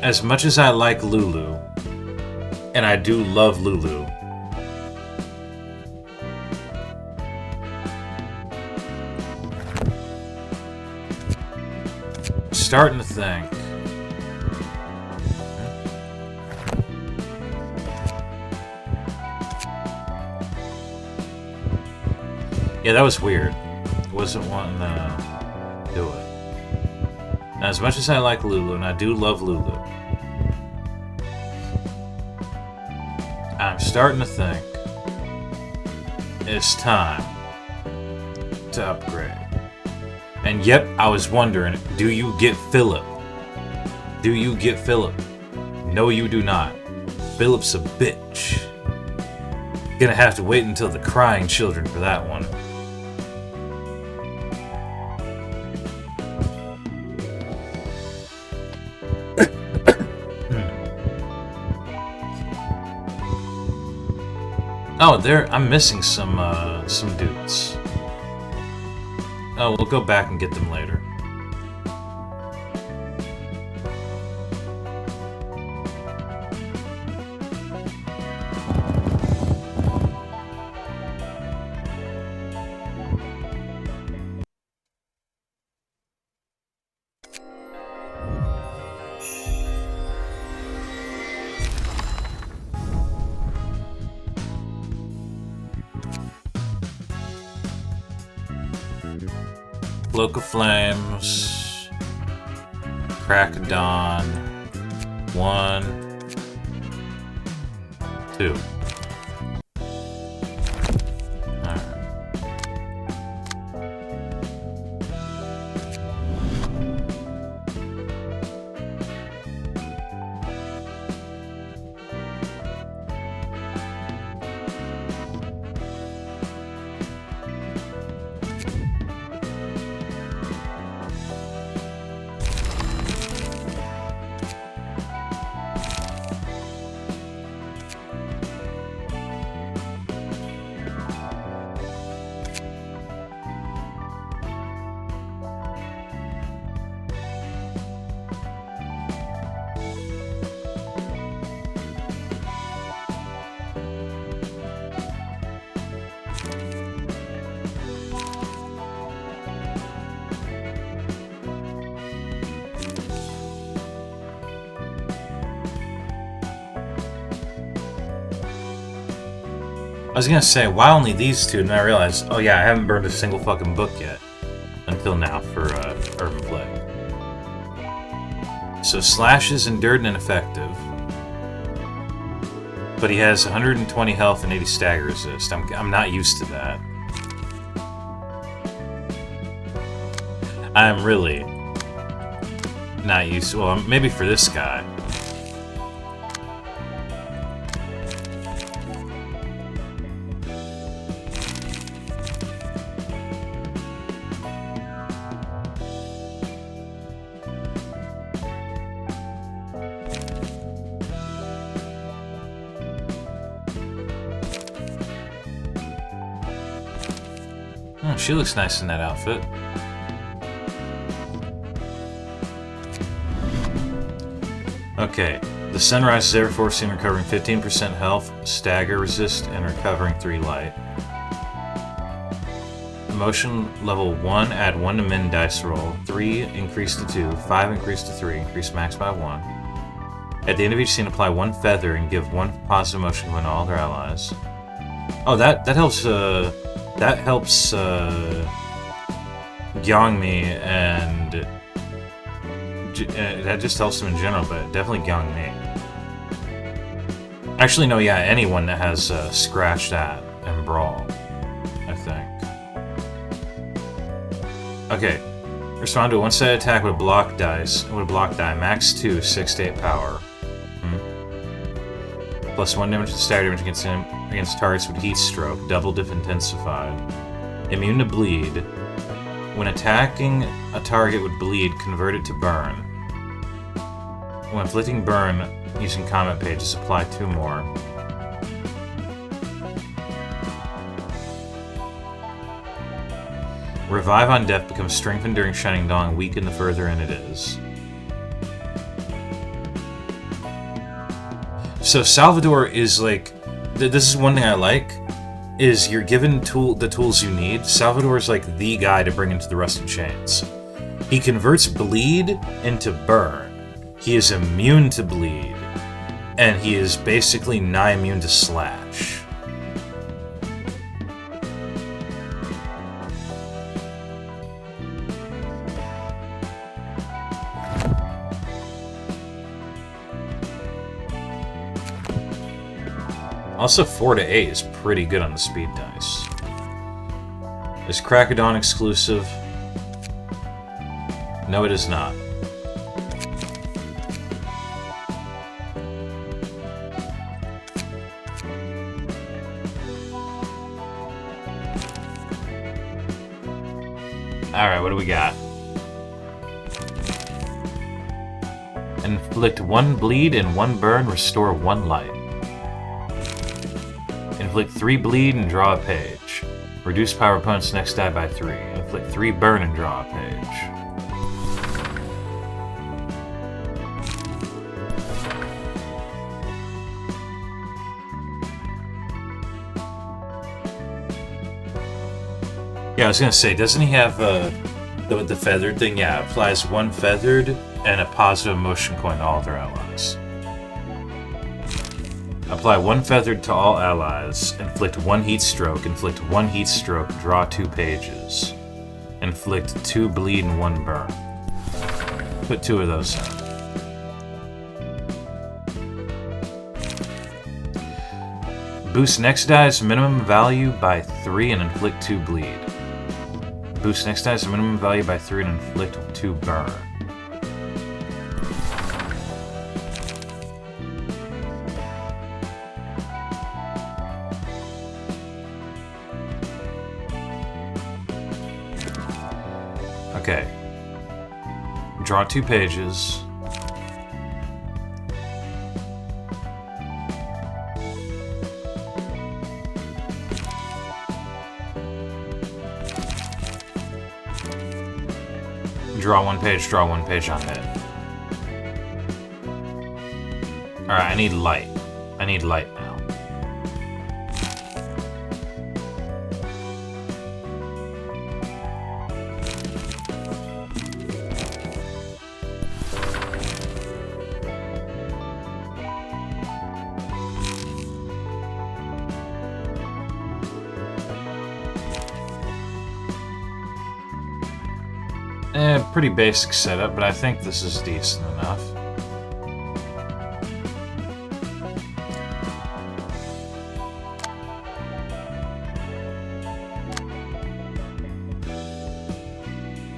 As much as I like Lulu, and I do love Lulu, starting to think. Yeah, that was weird. Wasn't wanting to do it. Now, as much as I like Lulu, and I do love Lulu, I'm starting to think it's time to upgrade. And yep, I was wondering, do you get Philip? Do you get Philip? No, you do not. Philip's a bitch. Gonna have to wait until the crying children for that one. Oh, I'm missing some dudes. Oh, we'll go back and get them later. Cloak of Flames, Crack of Dawn, 1, 2. I was gonna say, why only these two? And I realized, oh yeah, I haven't burned a single fucking book yet. Until now, for Urban Plague. So Slash is endured and ineffective. But he has 120 health and 80 stagger resist. I'm not used to that. I'm really not used to... Well, maybe for this guy. Oh, she looks nice in that outfit. Okay, the sun rises every 4 scene, recovering 15% health, stagger resist, and recovering 3 light. Emotion level 1, add 1 to min dice roll. 3, increase to 2. 5, increase to 3. Increase max by 1. At the end of each scene, apply 1 feather and give 1 positive emotion to all their allies. Oh, that helps. That helps Gyongmi and that just helps him in general, but definitely Gyung Mi. Actually, no, yeah, anyone that has Scratch That and Brawl, I think. Okay, respond to a one-sided attack with a block dice. With a block die, max 2, 6 to 8 power. Plus 1 damage to stagger damage against targets with heat stroke, double diff intensified. Immune to bleed. When attacking a target with bleed, convert it to burn. When inflicting burn using comment pages, apply 2 more. Revive on death becomes strengthened during Shining Dawn, weaken the further in it is. So Salvador is like, this is one thing I like, is you're given the tools you need. Salvador is like the guy to bring into the Rusted Chains. He converts bleed into burn. He is immune to bleed. And he is basically nigh immune to slash. Also, 4 to 8 is pretty good on the speed dice. Is Crackodon exclusive? No, it is not. Alright, what do we got? Inflict 1 bleed and 1 burn, restore 1 light. Inflict 3 bleed and draw a page. Reduce power opponent's next die by 3. Inflict 3 burn and draw a page. Yeah, I was gonna say, doesn't he have the feathered thing? Yeah, applies 1 feathered and a positive emotion coin to all their allies. Apply 1 feathered to all allies. Inflict 1 heat stroke. Inflict 1 heat stroke. Draw 2 pages. Inflict 2 bleed and 1 burn. Put 2 of those in. Boost next die's minimum value by 3 and inflict 2 bleed. Boost next die's minimum value by 3 and inflict 2 burn. Okay. Draw 2 pages. Draw 1 page on hit. Alright, I need light. I need light now. Pretty basic setup, but I think this is decent enough.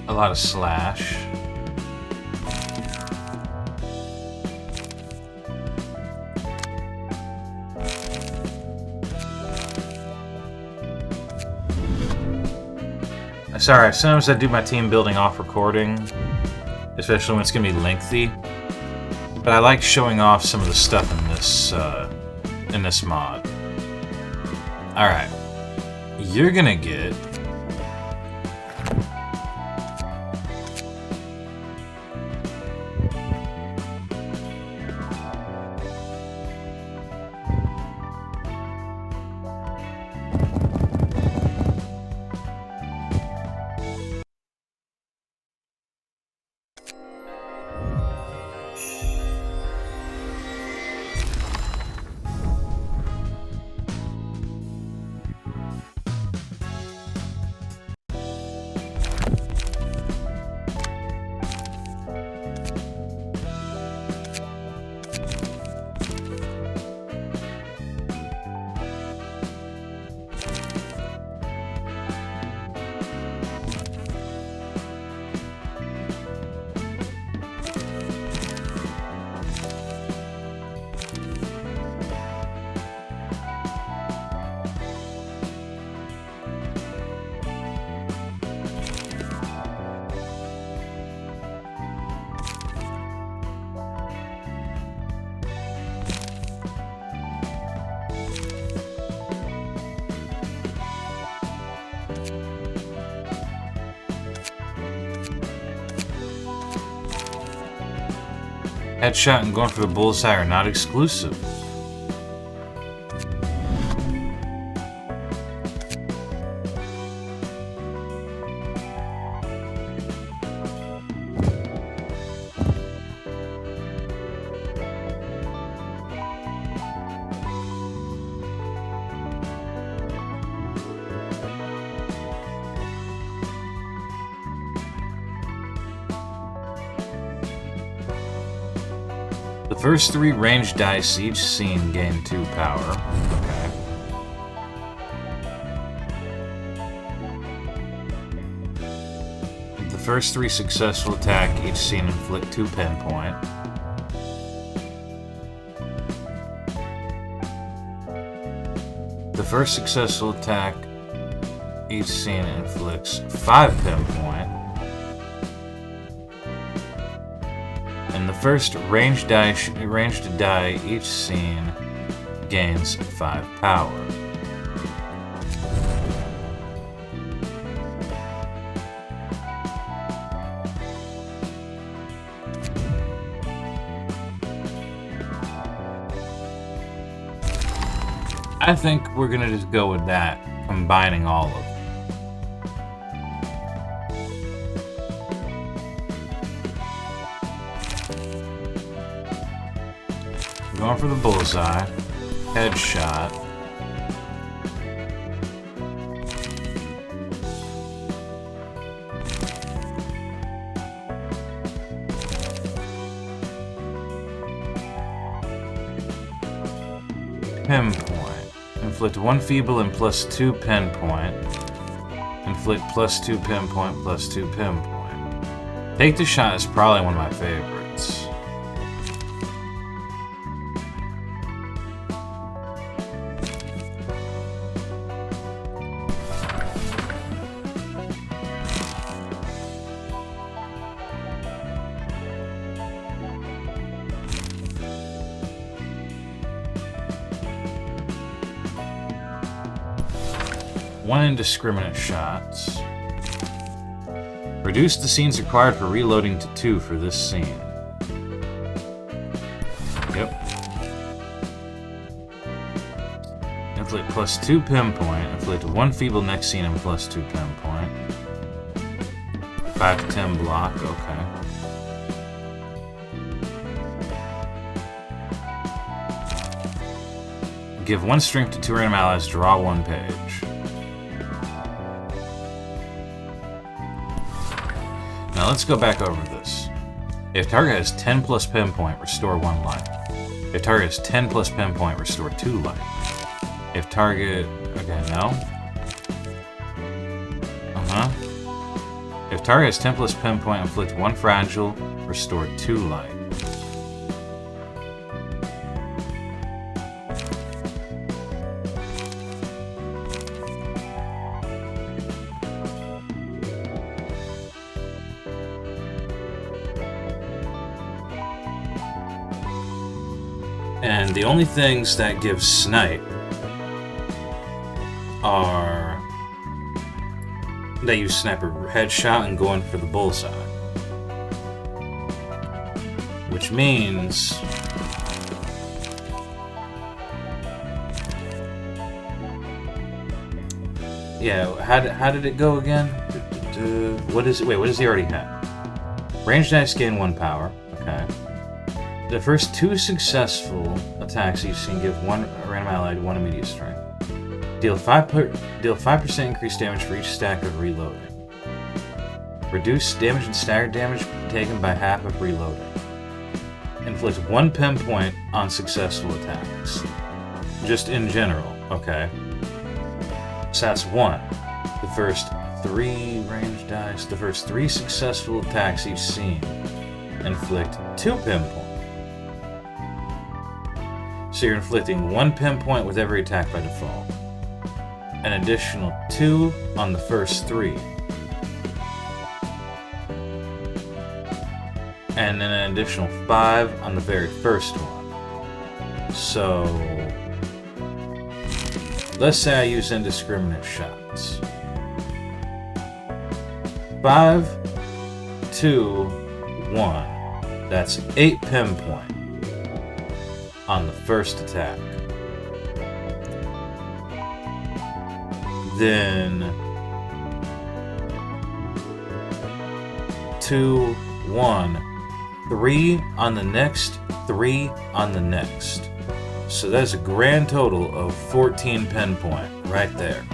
A lot of slash. Sorry, sometimes I do my team building off recording, especially when it's going to be lengthy. But I like showing off some of the stuff in this mod. All right, you're gonna get Headshot and going for the bullseye are not exclusive. The first 3 ranged dice each scene gain 2 power. Okay. The first 3 successful attack each scene inflict 2 pinpoint. The first successful attack each scene inflicts 5 pinpoint. And the first ranged die each scene gains 5 power. I think we're gonna just go with that, combining all of them. Going for the bullseye. Headshot. Pinpoint. Inflict 1 feeble and +2 pinpoint. Inflict +2 pinpoint, +2 pinpoint. Take the shot is probably one of my favorites. One indiscriminate shots. Reduce the scenes required for reloading to 2 for this scene. Yep. Inflict +2 pinpoint. Inflict 1 feeble next scene and +2 pinpoint. 5 to 10 block, okay. Give 1 strength to 2 random allies, draw 1 page. Now let's go back over this. If target has 10 plus pinpoint, restore 1 life. If target has 10 plus pinpoint, restore 2 life. If target... okay, no. If target has 10 plus pinpoint, inflict 1 fragile, restore 2 life. And the only things that give snipe are that use sniper headshot and going for the bullseye. Which means yeah, how did it go again? What is it? Wait, what does he already have? Ranged dice gain 1 power. Okay. The first 2 successful attacks each scene give 1 random allied 1 immediate strength. Deal 5% increased damage for each stack of reloading. Reduce damage and staggered damage taken by half of reloading. Inflict 1 pinpoint on successful attacks. Just in general, okay. So that's 1. The first 3 ranged dice, the first 3 successful attacks each scene inflict 2 pinpoint. So you're inflicting 1 pinpoint with every attack by default. An additional 2 on the first 3. And then an additional 5 on the very first one. So let's say I use indiscriminate shots. 5, 2, 1. That's 8 pinpoint on the first attack. Then 2, 1, 3 on the next, 3 on the next. So that's a grand total of 14 pinpoint right there.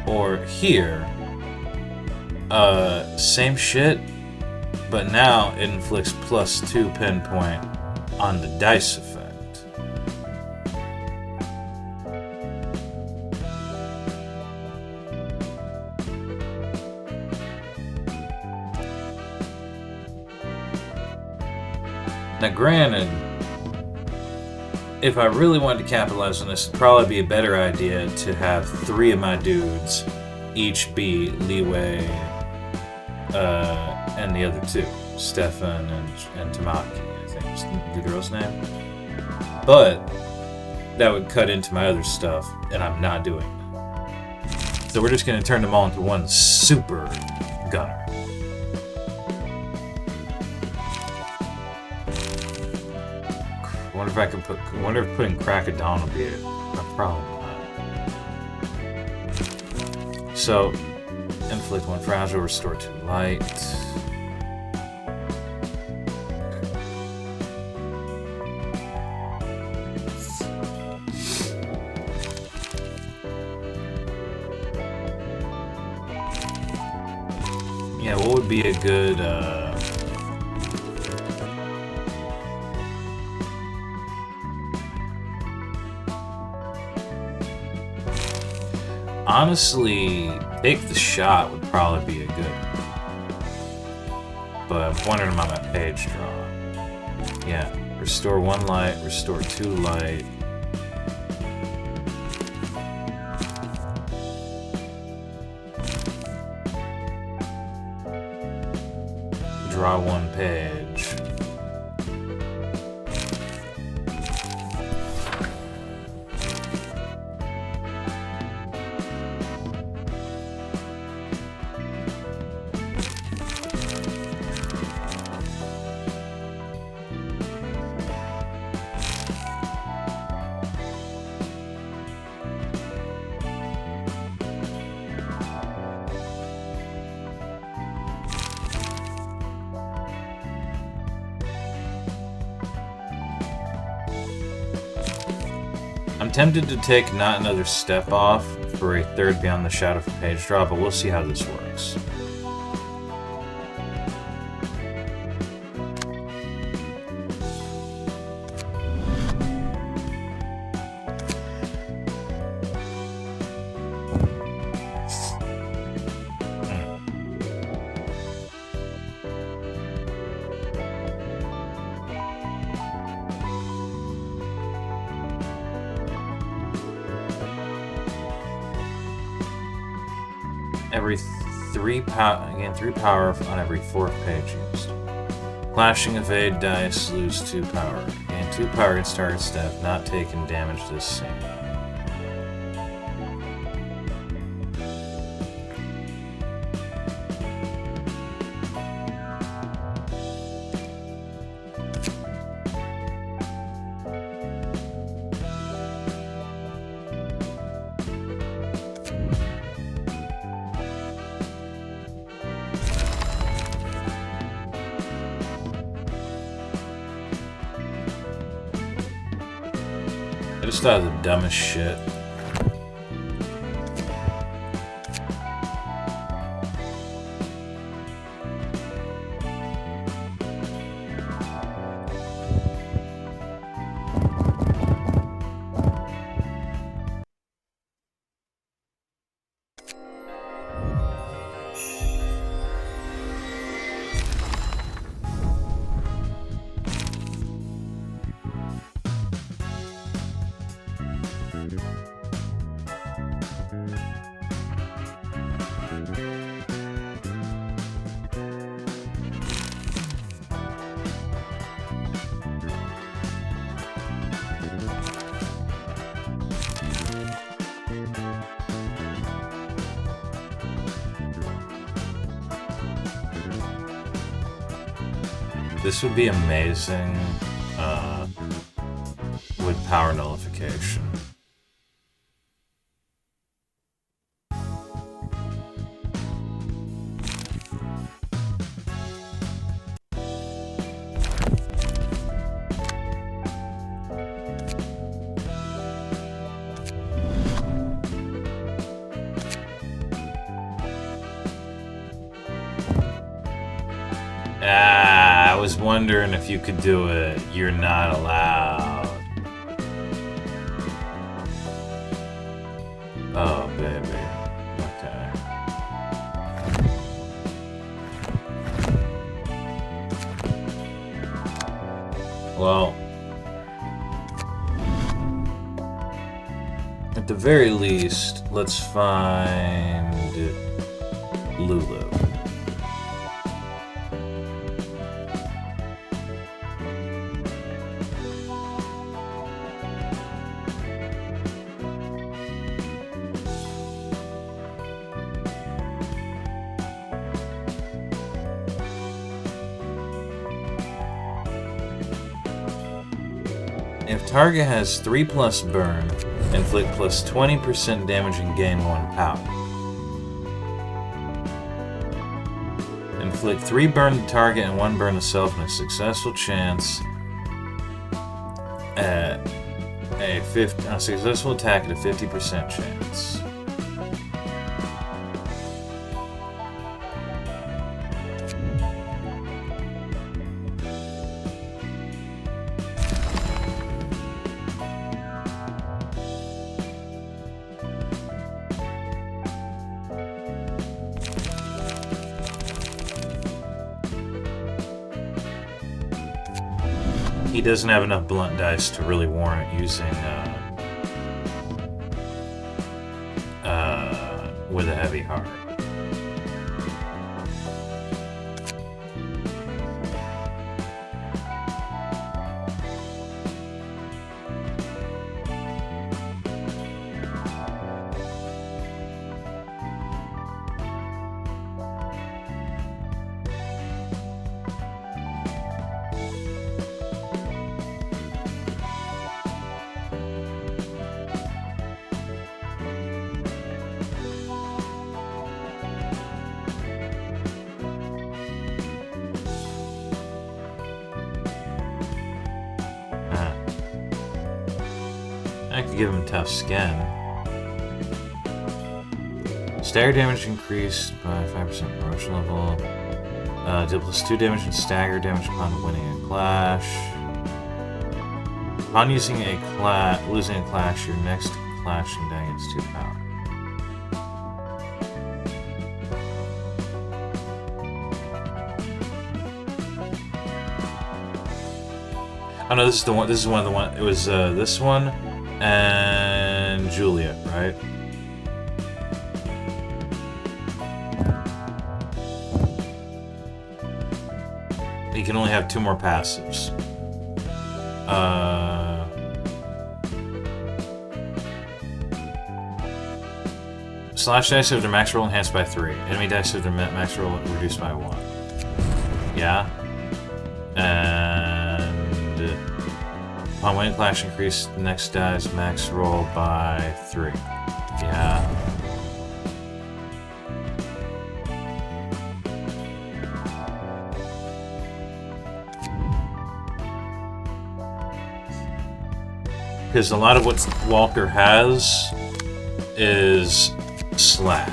Or here, same shit, but now it inflicts +2 pinpoint on the dice effect. Now granted, if I really wanted to capitalize on this, it'd probably be a better idea to have 3 of my dudes each be Leeway and the other 2, Stefan and Tamaki, I think is the girl's name. But that would cut into my other stuff, and I'm not doing that. So we're just going to turn them all into one super gunner. I wonder if putting Crack of Dawn will be a problem. So, inflict 1 fragile, restore 2 light. Yeah, what would be a good, honestly, Take the Shot would probably be a good one. But I'm wondering about my page draw. Yeah, restore 1 light, restore 2 light. Draw 1 page. I'm tempted to take Not Another Step off for a 3rd Beyond the Shadow for page draw, but we'll see how this works. Every 3 power, again 3 power on every 4th page used. Clashing evade dice, lose 2 power. Gain 2 power against target staff, not taking damage this scene. I just thought of the dumbest shit. This would be amazing with power nullification. I was wondering if you could do it. You're not allowed. Oh, baby. Okay. Well, at the very least, let's find Lulu. If target has 3+ burn, inflict plus 20% damage and gain 1 power. Inflict 3 burn to target and 1 burn to self in a successful chance at a successful attack at a 50% chance. He doesn't have enough blunt dice to really warrant using with a heavy heart. I could give him tough skin. Stagger damage increased by 5% promotion level. Deal +2 damage and stagger damage upon winning a clash. Upon using losing a clash, your next clashing die gets 2 power. Oh no, this is the one. This is one of the one. It was this one and Juliet, right? You can only have 2 more passives. Slash dice have their max roll enhanced by 3. Enemy dice have their max roll reduced by 1. Yeah. And upon winning clash, increase the next guy's max roll by 3. Yeah. Because a lot of what Walker has is slash.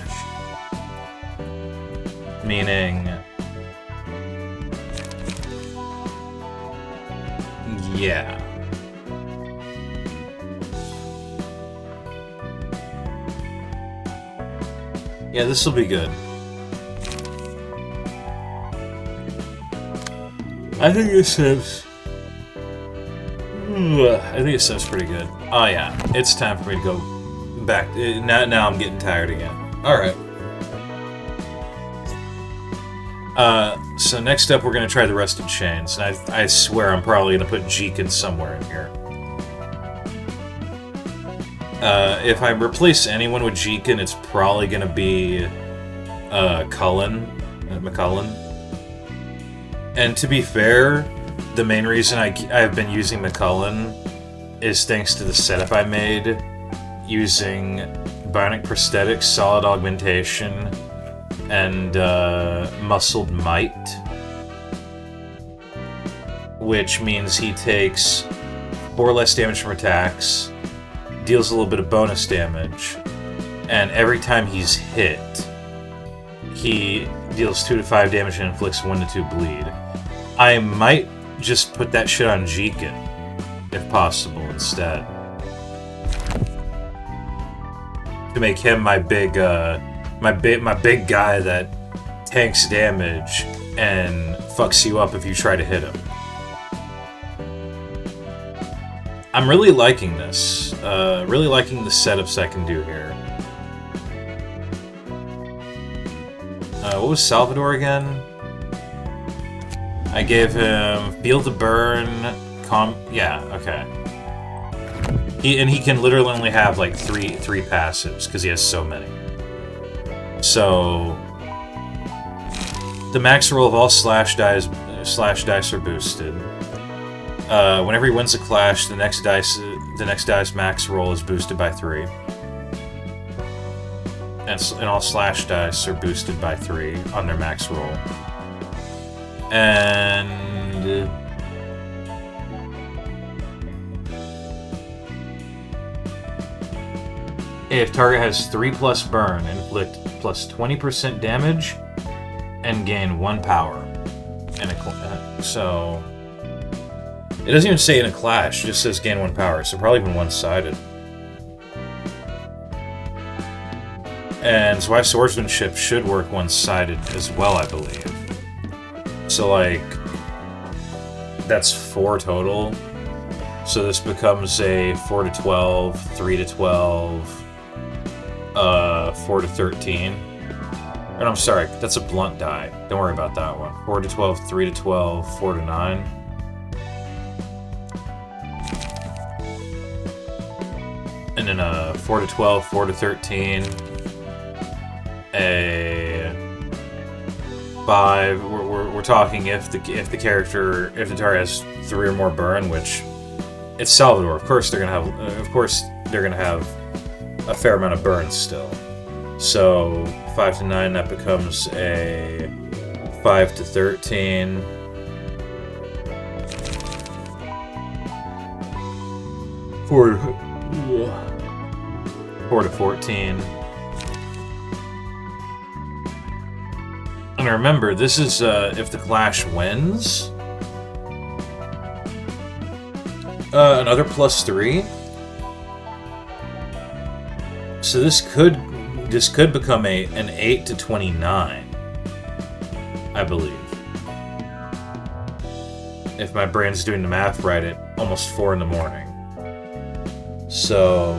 Meaning, yeah. Yeah, this will be good. I think it says. I think it sounds pretty good. Oh yeah, it's time for me to go back. Now I'm getting tired again. Alright. So next up we're going to try the Rusted Chains. And I swear I'm probably going to put Jeekin somewhere in here. If I replace anyone with Jeekin, it's probably going to be McCullen. And to be fair, the main reason I've been using McCullen is thanks to the setup I made using Bionic Prosthetics, Solid Augmentation, and Muscled Might. Which means he takes 4 less damage from attacks, deals a little bit of bonus damage, and every time he's hit, he deals 2 to 5 damage and inflicts 1 to 2 bleed. I might just put that shit on Jeekin, if possible, instead. To make him my big guy that tanks damage and fucks you up if you try to hit him. I'm really liking this. Really liking the setups I can do here. What was Salvador again? I gave him Feel the Burn, yeah, okay. He can literally only have like three passives because he has so many. So the max roll of all slash dice are boosted. Whenever he wins a clash, the next dice max roll is boosted by 3. And all slash dice are boosted by 3 on their max roll. And if target has 3+ burn, inflict plus 20% damage and gain 1 power. So it doesn't even say in a clash, it just says gain 1 power, so probably even one-sided. And Zwei Swordsmanship should work one-sided as well, I believe. So, like, that's 4 total. So this becomes a 4 to 12, 3 to 12, 4 to 13. And I'm sorry, that's a blunt die. Don't worry about that one. 4 to 12, 3 to 12, 4 to 9. And then a 4 to 12, 4 to 13, a 5. We're talking if the target has 3 or more burn, which it's Salvador. Of course they're gonna have a fair amount of burn still. So 5 to 9, that becomes a 5 to 13. Four to 14. And remember, this is if the clash wins. Another +3. So this could become an 8 to 29, I believe. If my brain's doing the math right at almost 4 in the morning. So,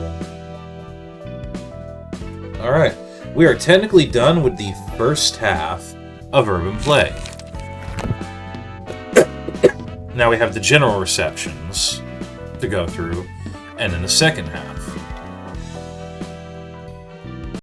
alright. We are technically done with the first half of Urban Plague. Now we have the general receptions to go through, and then the second half.